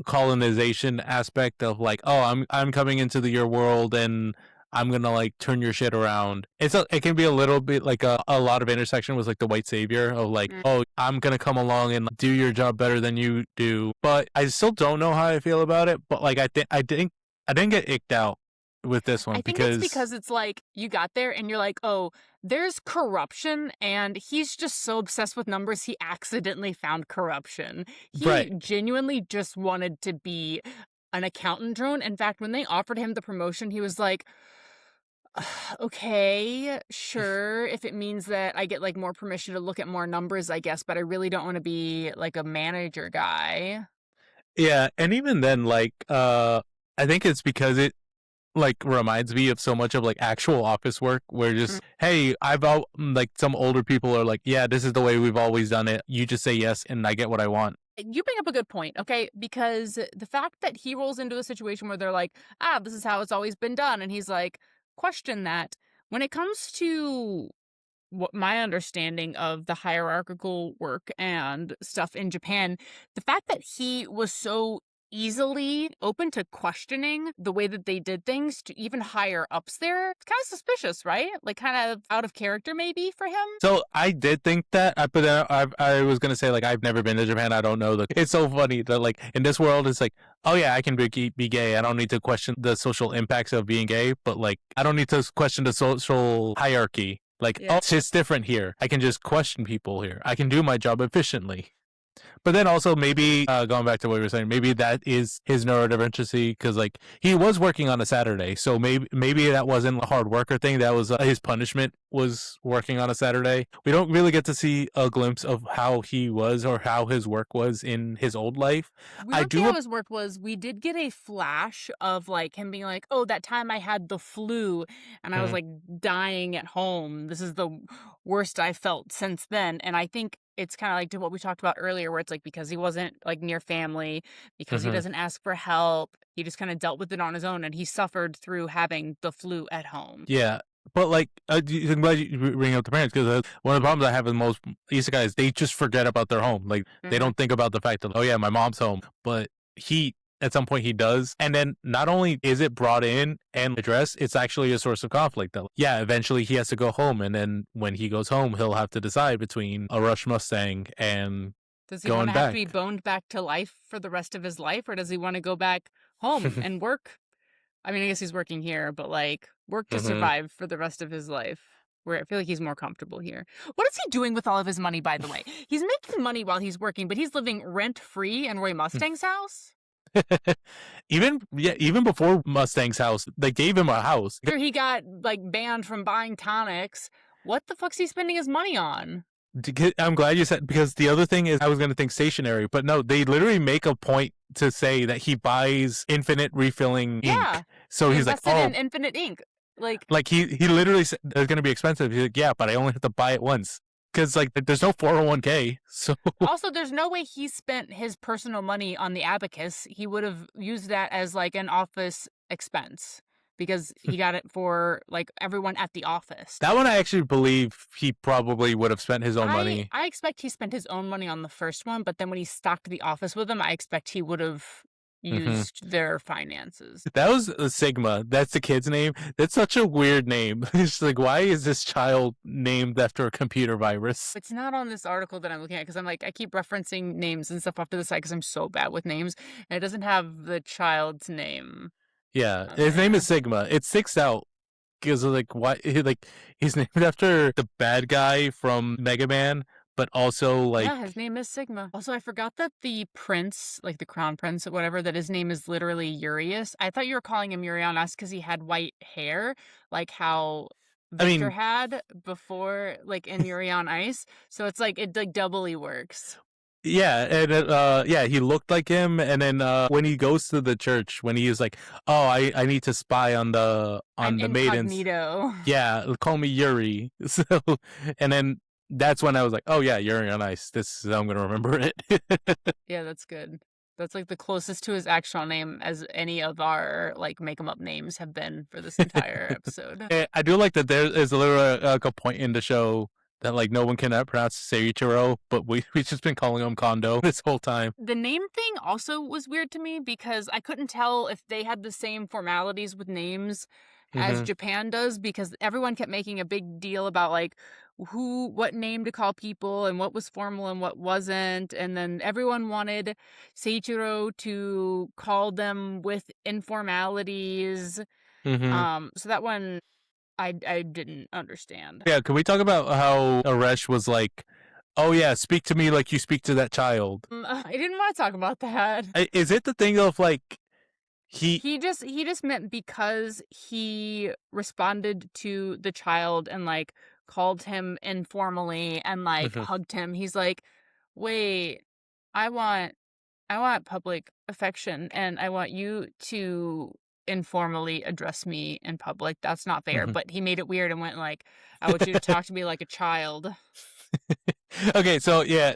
colonization aspect of like, oh, I'm coming into your world and I'm gonna like turn your shit around. It can be a little bit like a lot of intersection with like the white savior of like, oh, I'm gonna come along and do your job better than you do. But I still don't know how I feel about it. But like I didn't get icked out with this one I think it's because it's like you got there and you're like, oh, there's corruption, and he's just so obsessed with numbers he accidentally found corruption. He right. genuinely just wanted to be an accountant drone. In fact, when they offered him the promotion, he was like, okay, sure, if it means that I get like more permission to look at more numbers, I guess, but I really don't want to be like a manager guy. Yeah, and even then, like, I think it's because it like reminds me of so much of like actual office work where just hey like some older people are like yeah this is the way we've always done it, you just say yes and I get what I want. You bring up a good point, okay? Because the fact that he rolls into a situation where they're like, this is how it's always been done, and he's like, question that. When it comes to what my understanding of the hierarchical work and stuff in Japan, the fact that he was so easily open to questioning the way that they did things to even higher ups there, it's kind of suspicious, right? Like kind of out of character maybe for him. So I did think that, but then I was gonna say like I've never been to Japan, I don't know. It's so funny that like in this world it's like, oh yeah, I can be gay, I don't need to question the social impacts of being gay, but like I don't need to question the social hierarchy. Like, oh, it's just different here. I can just question people here. I can do my job efficiently. But then also maybe going back to what you were saying, maybe that is his neurodivergency because like he was working on a Saturday, so maybe that wasn't a hard worker thing. That was his punishment was working on a Saturday. We don't really get to see a glimpse of how he was or how his work was in his old life. We don't see how his work was. We did get a flash of like him being like, oh, that time I had the flu and I was like dying at home. This is the worst I felt since then. And I think it's kind of like to what we talked about earlier, where it's like because he wasn't like near family, because he Hmm. doesn't ask for help, he just kind of dealt with it on his own, and he suffered through having the flu at home. Yeah. But like, I'm glad you bring up the parents because one of the problems I have with most isekai is they just forget about their home. Like they Hmm. don't think about the fact that, oh yeah, my mom's home, but he at some point he does, and then not only is it brought in and addressed, it's actually a source of conflict. That yeah, eventually he has to go home, and then when he goes home, he'll have to decide between a Rush Mustang and Does he want going to have to be back. boned back to life for the rest of his life, or does he want to go back home and work? I mean, I guess he's working here, but like work to Hmm. survive for the rest of his life. Where I feel like he's more comfortable here. What is he doing with all of his money, by the way? He's making money while he's working, but he's living rent free in Roy Mustang's house. Even before Mustang's house, they gave him a house. After he got like banned from buying tonics, what the fuck's he spending his money on? I'm glad you said, because the other thing is I was going to think stationary, but no, they literally make a point to say that he buys infinite refilling Yeah, ink. So he he's like, invested oh, in Infinite Ink. Like, he literally said it's going to be expensive. He's like, yeah, but I only have to buy it once because like there's no 401k. So also, there's no way he spent his personal money on the abacus. He would have used that as like an office expense because he got it for like everyone at the office. that one I actually believe he probably would have spent his own money. I expect he spent his own money on the first one, but then when he stocked the office with them, I expect he would have Hmm. used their finances. That was a Sigma. That's the kid's name. That's such a weird name. It's like, why is this child named after a computer virus? It's not on this article that I'm looking at because I'm like, I keep referencing names and stuff off to the side because I'm so bad with names. And it doesn't have the child's name Yeah, on his name is there. Sigma. It sticks out because like why like he's named after the bad guy from Mega Man, but also like Yeah, his name is Sigma. Also, I forgot that the prince, like the crown prince or whatever, that his name is literally Urius. I thought you were calling him Yuri on us because he had white hair, like how I Victor mean, had before, like in Yuri on Ice. So it's like it like doubly works. yeah, and yeah, he looked like him, and then when he goes to the church, when he is like, oh, I need to spy I'm on the maidens. incognito. Yeah, call me Yuri. So, and then that's when I was like, oh yeah, Yuri on Ice. This is how I'm gonna remember it. Yeah, that's good. That's like the closest to his actual name as any of our like make 'em up names have been for this entire episode. I do like that there is a little like a point in the show that like no one can pronounce Seiichiro, but we've just been calling him Kondo this whole time. The name thing also was weird to me because I couldn't tell if they had the same formalities with names as Hmm. Japan does because everyone kept making a big deal about like what name to call people and what was formal and what wasn't, and then everyone wanted Seiichiro to call them with informalities. Hmm. So that one I didn't understand. Yeah, can we talk about how Aresh was like, "Oh yeah, speak to me like you speak to that child"? I didn't want to talk about that. Is it the thing of like he? He just meant because he responded to the child and like called him informally and like Mhm. hugged him. He's like, "Wait, I want I want public affection and I want you to informally address me in public. That's not fair." Mhm. But he made it weird and went like, "I want you to talk to me like a child." Okay, so yeah,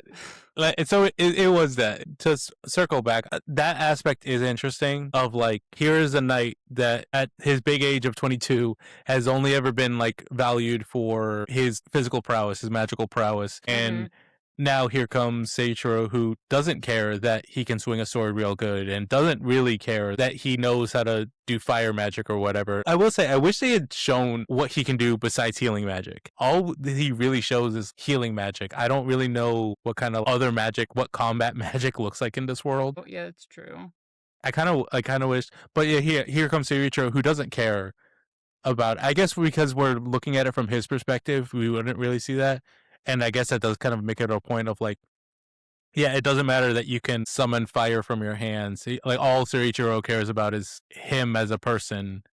so it was that. To circle back, that aspect is interesting. Of like, here is a knight that at his big age of 22 has only ever been like valued for his physical prowess, his magical prowess, Mhm. and now here comes Seiichiro, who doesn't care that he can swing a sword real good and doesn't really care that he knows how to do fire magic or whatever. I will say, I wish they had shown what he can do besides healing magic. All that he really shows is healing magic. I don't really know what kind of other magic, what combat magic looks like in this world. Oh, yeah, it's true. I kind of wish, but yeah, here comes Seiichiro, who doesn't care about. I guess because we're looking at it from his perspective, we wouldn't really see that. And I guess that does kind of make it a point of like, yeah, it doesn't matter that you can summon fire from your hands. Like all Seiichiro cares about is him as a person.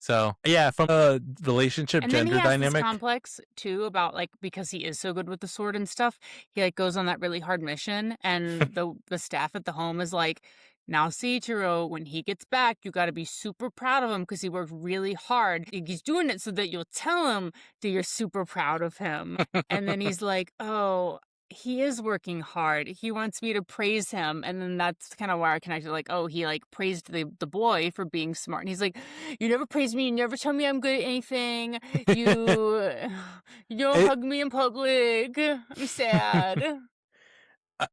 So yeah, from a relationship And then he gender has this dynamic. complex too about like because he is so good with the sword and stuff, he like goes on that really hard mission and the staff at the home is like, "Now Seiichiro, when he gets back, you got to be super proud of him because he worked really hard. He's doing it so that you'll tell him that you're super proud of him." And then he's like, "Oh, he is working hard. He wants me to praise him. And then that's kind of where I connected, like, oh, he like praised the boy for being smart. And he's like, you never praise me, you never tell me I'm good at anything. You you don't It hug me in public. I'm sad.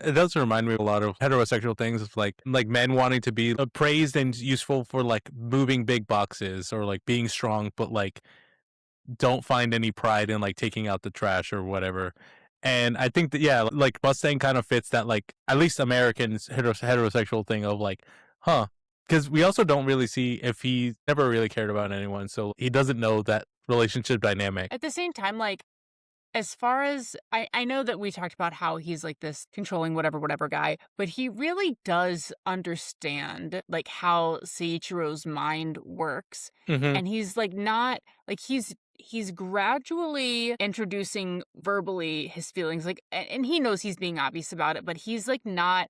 it does remind me of a lot of heterosexual things, of like men wanting to be praised and useful for like moving big boxes or like being strong, but like don't find any pride in like taking out the trash or whatever. And I think that, yeah, like Mustang kind of fits that, like, at least Americans heterosexual thing of like, huh? Because we also don't really see if he never really cared about anyone, so he doesn't know that relationship dynamic. At the same time, like, as far as I know that we talked about how he's like this controlling whatever guy, but he really does understand like how Seiichiro's mind works. Mm-hmm. And he's like not like he's gradually introducing verbally his feelings, like, and he knows he's being obvious about it, but he's like not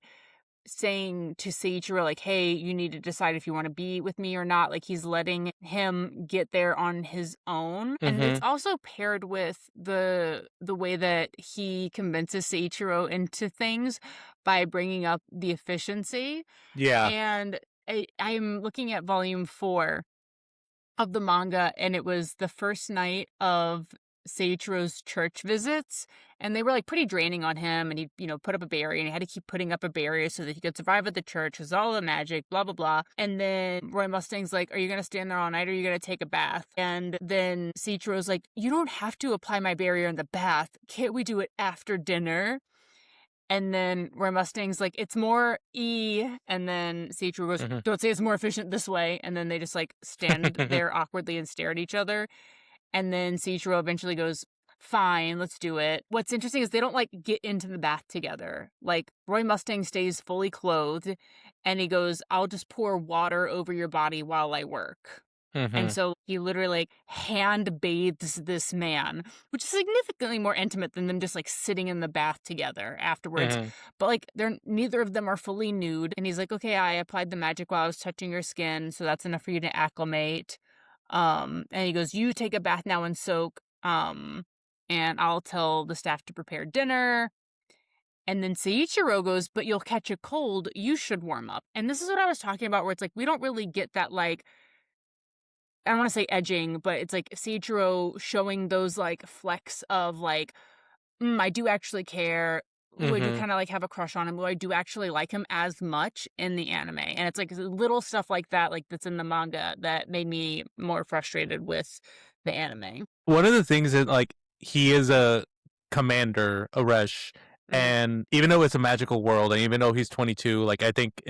saying to Seiichiro, like, hey, you need to decide if you want to be with me or not. Like, he's letting him get there on his own. And Mm-hmm. it's also paired with the way that he convinces Seiichiro into things by bringing up the efficiency. Yeah. And I'm looking at volume 4 of the manga, and it was the first night of Seiichiro's church visits, and they were like pretty draining on him, and he, put up a barrier, and he had to keep putting up a barrier so that he could survive at the church because all the magic, blah blah blah. And then Roy Mustang's like, are you gonna stand there all night, or are you gonna take a bath? And then Seiichiro's like, you don't have to apply my barrier in the bath, can't we do it after dinner? And then Roy Mustang's like, it's more and then Seiichiro goes, Mm-hmm. don't say it's more efficient this way. And then they just like stand there awkwardly and stare at each other. And then Seiichiro eventually goes, fine, let's do it. What's interesting is they don't like get into the bath together. Like, Roy Mustang stays fully clothed and he goes, I'll just pour water over your body while I work. And Mm-hmm. so he literally like hand bathes this man, which is significantly more intimate than them just like sitting in the bath together afterwards. Mm-hmm. But like neither of them are fully nude. And he's like, okay, I applied the magic while I was touching your skin, so that's enough for you to acclimate. And he goes, you take a bath now and soak. And I'll tell the staff to prepare dinner. And then Seiichiro goes, but you'll catch a cold. You should warm up. And this is what I was talking about, where it's like, we don't really get that, like, I don't want to say edging, but it's like Seiichiro showing those like flecks of like, I do actually care. Ooh, I do Mm-hmm. kind of like have a crush on him. Ooh, I do actually like him as much in the anime. And it's like little stuff like that, like that's in the manga, that made me more frustrated with the anime. One of the things that, like, he is a commander, Aresh, Mm. and even though it's a magical world, and even though he's 22, like, I think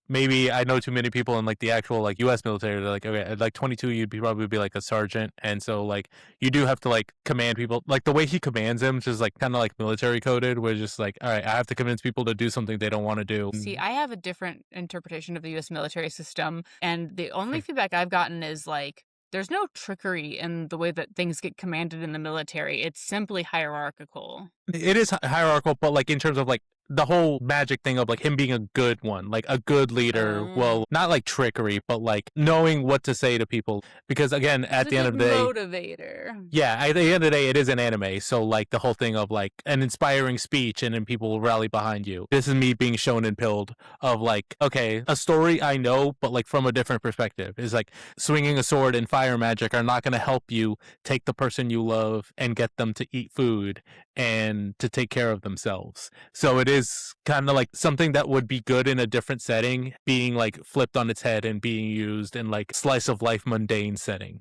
maybe I know too many people in like the actual like U.S. military. They're like, okay, at like 22, probably be like a sergeant, and so like you do have to like command people. Like the way he commands them, just like kind of like military coded, where just like, all right, I have to convince people to do something they don't want to do. See, I have a different interpretation of the US military system, and the only feedback I've gotten is like, there's no trickery in the way that things get commanded in the military. It's simply hierarchical. It is hierarchical, but like in terms of like the whole magic thing of like him being a good one, like a good leader. Well, not like trickery, but like knowing what to say to people. Because again, at the end of the day, motivator. yeah, at the end of the day, it is an anime. So like the whole thing of like an inspiring speech, and then people will rally behind you. This is me being shown and pilled of like, okay, a story I know, but like from a different perspective, is like swinging a sword and fire magic are not going to help you take the person you love and get them to eat food and to take care of themselves. So it is kind of like something that would be good in a different setting being like flipped on its head and being used in like slice of life mundane setting.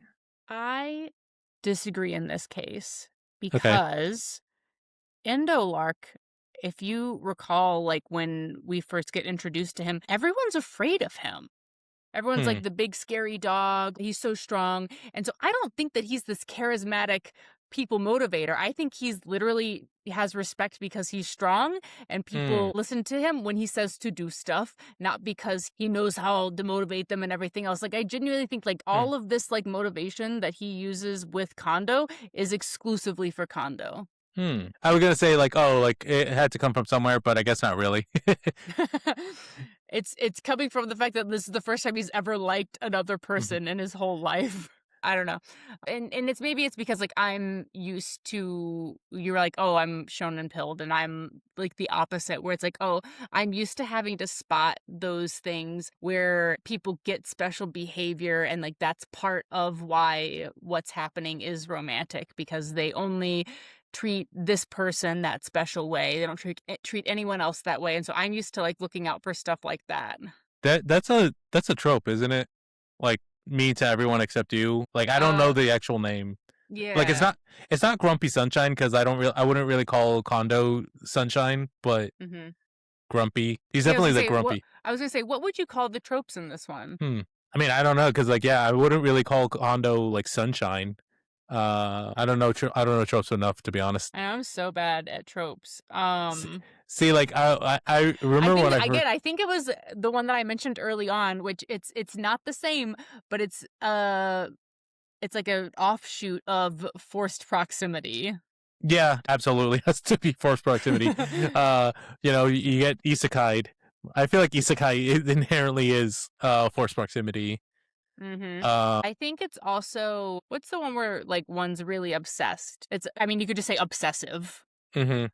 I disagree in this case Okay. because Endolark, if you recall, like when we first get introduced to him, everyone's afraid of him. Everyone's like, the big scary dog, he's so strong. And so I don't think that he's this charismatic people motivator. I think he's literally has respect because he's strong, and people listen to him when he says to do stuff, not because he knows how to motivate them and everything else. Like, I genuinely think like all of this like motivation that he uses with Kondou is exclusively for Kondou. I was gonna say like, oh, like it had to come from somewhere, but I guess not really. It's coming from the fact that this is the first time he's ever liked another person in his whole life. I don't know. And it's maybe it's because like I'm used to you're like, oh, I'm shonen pilled and I'm like the opposite where it's like, oh, I'm used to having to spot those things where people get special behavior and like that's part of why what's happening is romantic because they only treat this person that special way. They don't treat anyone else that way. And so I'm used to like looking out for stuff like that. That's a trope, isn't it? Like me to everyone except you. Like I don't know Uh the actual name. Like yeah. it's not Grumpy Sunshine because I wouldn't really call Kondo Sunshine, but Mhm. Grumpy. He's Yeah, definitely the Grumpy. I was gonna say, what would you call the tropes in this one? I mean, I don't know because like yeah, I wouldn't really call Kondo like Sunshine. I don't know. I don't know tropes enough to be honest. I'm so bad at tropes. See, like I remember when I first. I think it was the one that I mentioned early on, which it's not the same, but it's like an offshoot of forced proximity. Yeah, absolutely has to be forced proximity. You get isekai'd. I feel like isekai inherently is forced proximity. Mm-hmm. Uh, I think it's also what's the one where like one's really obsessed. I mean, you could just say obsessive. mm-hmm,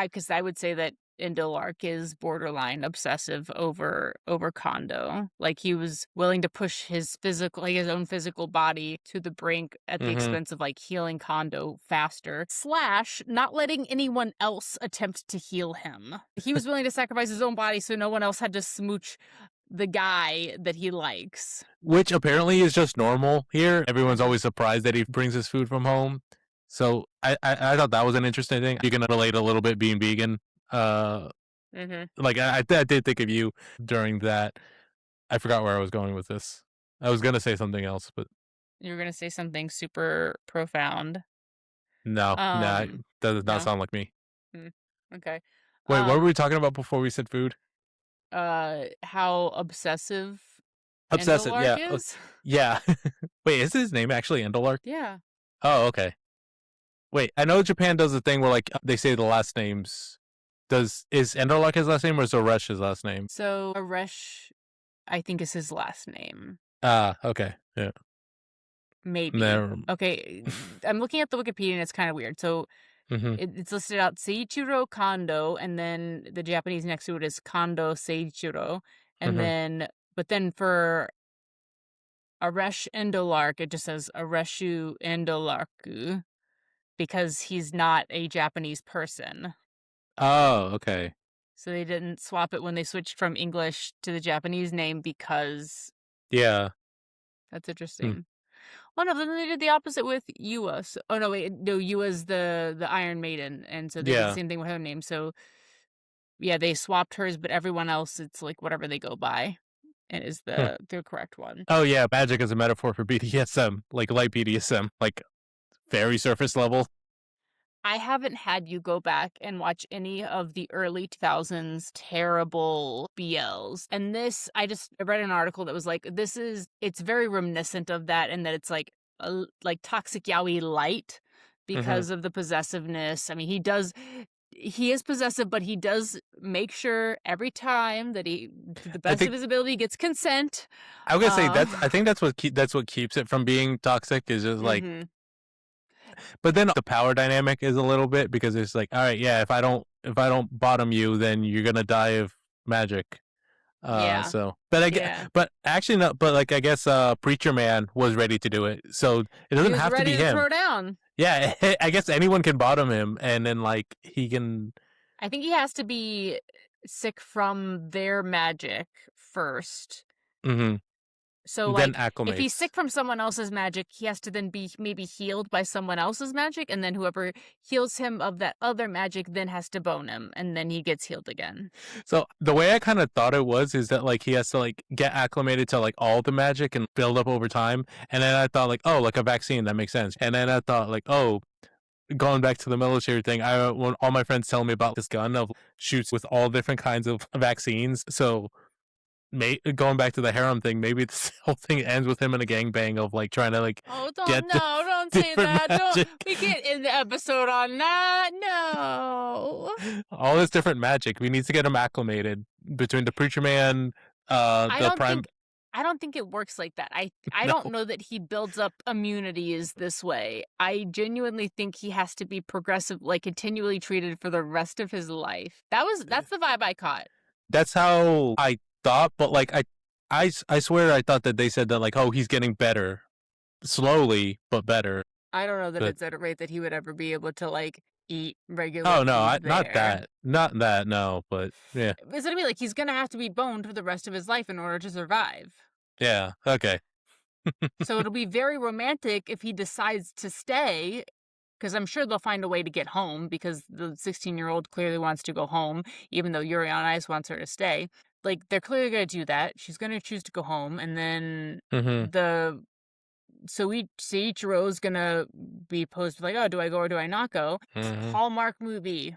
Because I would say that Indolark is borderline obsessive over Kondo. Like he was willing to push his physical, like his own physical body to the brink at the mm-hmm. expense of like healing Kondo faster. Slash, not letting anyone else attempt to heal him. He was willing to sacrifice his own body so no one else had to smooch the guy that he likes. Which apparently is just normal here. Everyone's Mhm. always surprised that he brings his food from home. So I thought that was an interesting thing. You can relate a little bit being vegan. Uh, Mhm. like I did think of you during that. I forgot where I was going with this. I was gonna say something else, but You were gonna say something super profound. no, nah, Um, that does not no. sound like me. Mm, okay. Wait, what were Um, we talking about before we said food? how obsessive Obsessive, Endelark yeah, is? yeah. Wait, is his name actually Endelark? Yeah. Oh, okay. Wait, I know Japan does a thing where like they say the last names. Is Endelark his last name or is Aresh his last name? So Aresh, I think is his last name. Ah, okay, yeah. Maybe. Never. Okay, I'm looking at the Wikipedia and it's kind of weird. So Mm-hmm, it's listed out Seiichiro Kondo, and then the Japanese next to it is Kondo Seiichiro, and mm-hmm. but then for Aresh Endolark, it just says Areshu Endolarku because he's not a Japanese person. Oh, okay. So they didn't swap it when they switched from English to the Japanese name because Yeah. that's Hmm. interesting. Well, no, then they did the opposite with Yua. So, oh no, wait, no, Yua's the Iron Maiden, and so they did the Yeah. same thing with her name. So yeah, they swapped hers, but everyone else, it's like whatever they go by, and is Hmm. the correct one. Oh yeah, magic is a metaphor for BDSM, like light BDSM, like very surface level. I haven't had you go back and watch any of the early 2000s terrible BLs. And this, I read an article that was like, it's very reminiscent of that, and that it's like, like toxic yaoi light Mm-hmm. because of the possessiveness. I mean, he is possessive, but he does make sure every time that he, to the I best of think his ability, gets consent. I was gonna say Uh, I think that's what keeps it from being toxic is just like. hmm But then the power dynamic is a little bit because it's like, all right, yeah, if I don't bottom you, then you're gonna die of magic. Yeah, But yeah. but actually no, but like I guess Preacher Man was ready to do it, so it He doesn't was have to ready be to him. throw down. Yeah, I guess anyone can bottom him, and then like he can. I think he has to be sick from their magic first. Mm-hmm. So, Then like, if he's acclimates. sick from someone else's magic, he has to then be maybe healed by someone else's magic, and then whoever heals him of that other magic then has to bone him, and then he gets healed again. So the way I kind of thought it was is that like he has to like get acclimated to like all the magic and build up over time, and then I thought like oh like a vaccine that makes sense, and then I thought like oh going back to the military thing, when all my friends tell me about this gun of shoots with all different kinds of vaccines, so. Going back to the harem thing, maybe this whole thing ends with him in a gangbang of like trying to like Oh, get don't say different that. Don't, magic. we can't end the episode on that. No. All this different magic. We need to get him acclimated between the preacher man, I the don't prime. think I don't think it works like that. I No. don't know that he builds up immunities this way. I genuinely think he has to be progressive, like continually treated for the rest of his life. That's the vibe I caught. That's how I thought, but like I swear I thought that they said that like, oh, he's getting better slowly, but better. I don't know that But it's at a rate that he would ever be able to like eat regular oh no, food not there. that, no. But yeah, It's gonna be like he's gonna have to be boned for the rest of his life in order to survive. yeah, okay. So it'll be very romantic if he decides to stay, because I'm sure they'll find a way to get home because the 16-year-old clearly wants to go home, even though Yuri on Ice wants her to stay. Like, they're clearly going to do that. She's going to choose to go home, and then Mm-hmm. Seiichiro's going to be posed like, oh, do I go or do I not go? It's a Mm-hmm. Hallmark movie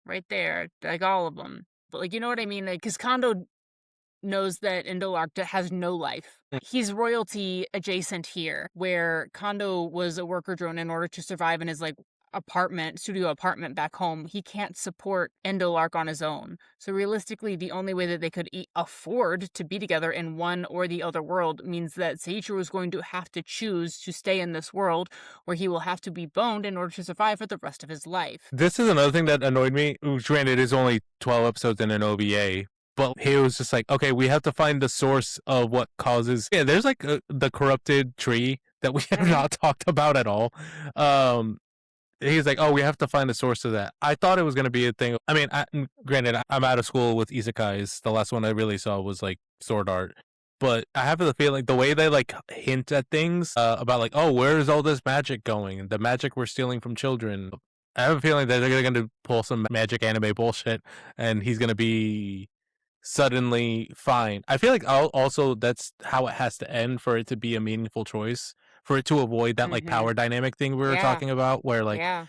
right there, like all of them. But, like, you know what I mean? Because Kondo knows that Indolak has no life. He's royalty adjacent here, where Kondo was a worker drone in order to survive in his like studio apartment back home. He can't support Endolark on his own. So realistically, the only way that they could afford to be together in one or the other world means that Seiichiro is going to have to choose to stay in this world where he will have to be boned in order to survive for the rest of his life. This is another thing that annoyed me. Granted, it is only 12 episodes in an OVA, but he was just like, okay, we have to find the source of what causes. Yeah, there's like the corrupted tree that we have not talked about at all. He's like, oh, we have to find the source of that. I thought it was going to be a thing. I mean, granted, I'm out of school with isekais. The last one I really saw was like Sword Art. But I have the feeling the way they like hint at things about like, oh, where's all this magic going? The magic we're stealing from children. I have a feeling that they're going to pull some magic anime bullshit and he's going to be suddenly fine. I feel like also that's how it has to end for it to be a meaningful choice, for it to avoid that like power dynamic thing we were talking about, where like,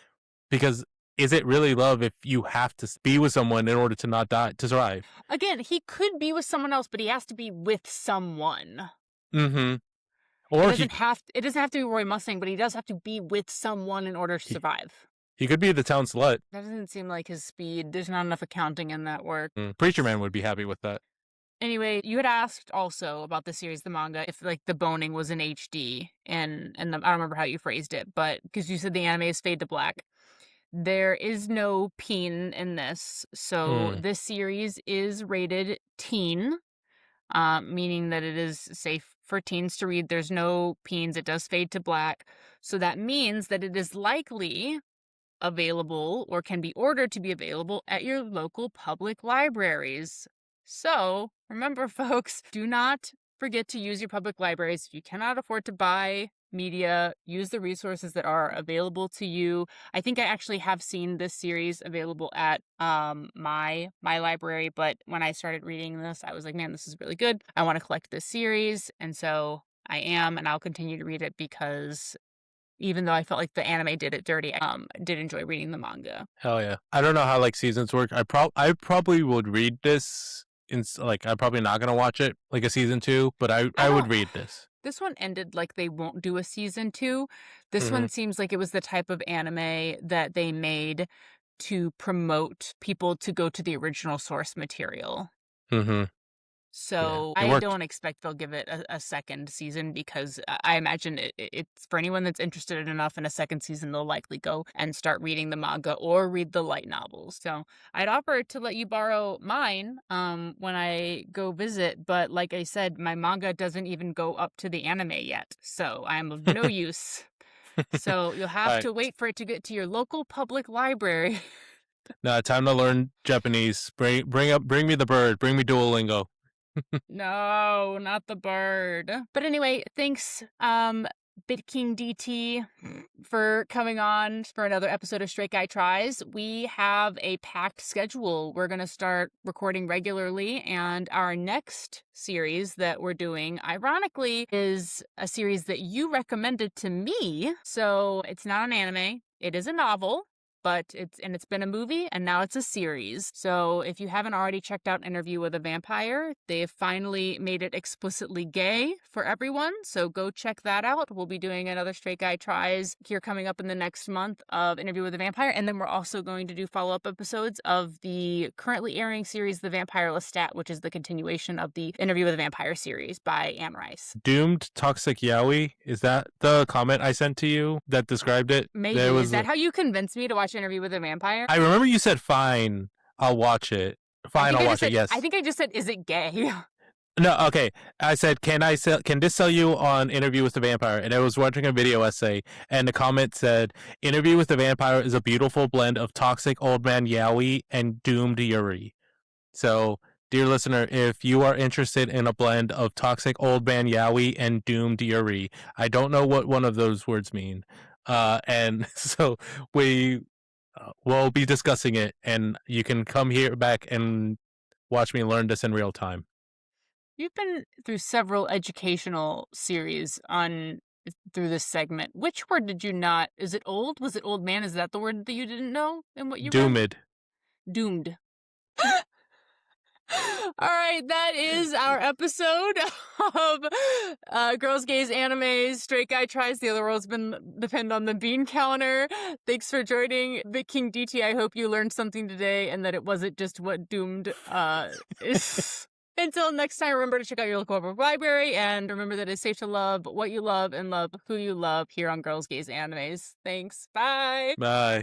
because is it really love if you have to be with someone in order to not die, to survive? Again, he could be with someone else, but he has to be with someone. Mm-hmm. Or it doesn't have to be Roy Mustang, but he does have to be with someone in order to survive. He could be the town slut. That doesn't seem like his speed. There's not enough accounting in that work. Preacher Man would be happy with that. Anyway, you had asked also about the series, the manga, if like the boning was in HD, and I don't remember how you phrased it, but because you said the anime is fade to black. There is no peen in this, so this series is rated teen, meaning that it is safe for teens to read. There's no peens. It does fade to black, so that means that it is likely available or can be ordered to be available at your local public libraries. So remember, folks, do not forget to use your public libraries. If you cannot afford to buy media, use the resources that are available to you. I think I actually have seen this series available at my library, but when I started reading this, I was like, man, this is really good. I want to collect this series, and so I am, and I'll continue to read it because even though I felt like the anime did it dirty, I did enjoy reading the manga. Hell yeah. I don't know how like seasons work. I probably would read this like I'm probably not going to watch it like a season 2, but I would read this. This one ended like they won't do a season 2. This one seems like it was the type of anime that they made to promote people to go to the original source material. So yeah, I don't expect they'll give it a second season, because I imagine it's for anyone that's interested enough in a second season, they'll likely go and start reading the manga or read the light novels. So I'd offer to let you borrow mine when I go visit, but like I said, my manga doesn't even go up to the anime yet, so I am of no use. So you'll have to wait for it to get to your local public library. No, time to learn Japanese. Bring me the bird. Bring me Duolingo. No, not the bird. But anyway, thanks, BitkingDT, for coming on for another episode of Straight Guy Tries. We have a packed schedule. We're going to start recording regularly, and our next series that we're doing, ironically, is a series that you recommended to me. So it's not an anime. It is a novel, but it's been a movie and now it's a series. So if you haven't already checked out Interview with a Vampire, they've finally made it explicitly gay for everyone. So go check that out. We'll be doing another Straight Guy Tries here coming up in the next month of Interview with a Vampire. And then we're also going to do follow-up episodes of the currently airing series, The Vampire Lestat, which is the continuation of the Interview with a Vampire series by Anne Rice. Doomed toxic yaoi? Is that the comment I sent to you that described it? Maybe. Is that how you convinced me to watch Interview with a Vampire? I remember you said, fine, I'll watch it. Fine, I'll watch it, yes. I think I just said, is it gay? No, okay. I said, can this sell you on Interview with the Vampire? And I was watching a video essay, and the comment said, Interview with the Vampire is a beautiful blend of toxic old man yaoi and doomed Yuri. So, dear listener, if you are interested in a blend of toxic old man yaoi and doomed Yuri, I don't know what one of those words mean. And so we will be discussing it, and you can come here back and watch me learn this in real time. You've been through several educational series through this segment. Which word did you not? Is it old? Was it old man? Is that the word that you didn't know in what you read? Doomed. Doomed. All right, that is our episode of Girls, Gays, Animes, Straight Guy Tries. The other world's been depend on the bean counter. Thanks for joining BitkingDT. I hope you learned something today and that it wasn't just what doomed is. Until next time, remember to check out your local public library and remember that it's safe to love what you love and love who you love here on Girls, Gays, Animes. Thanks. Bye. Bye.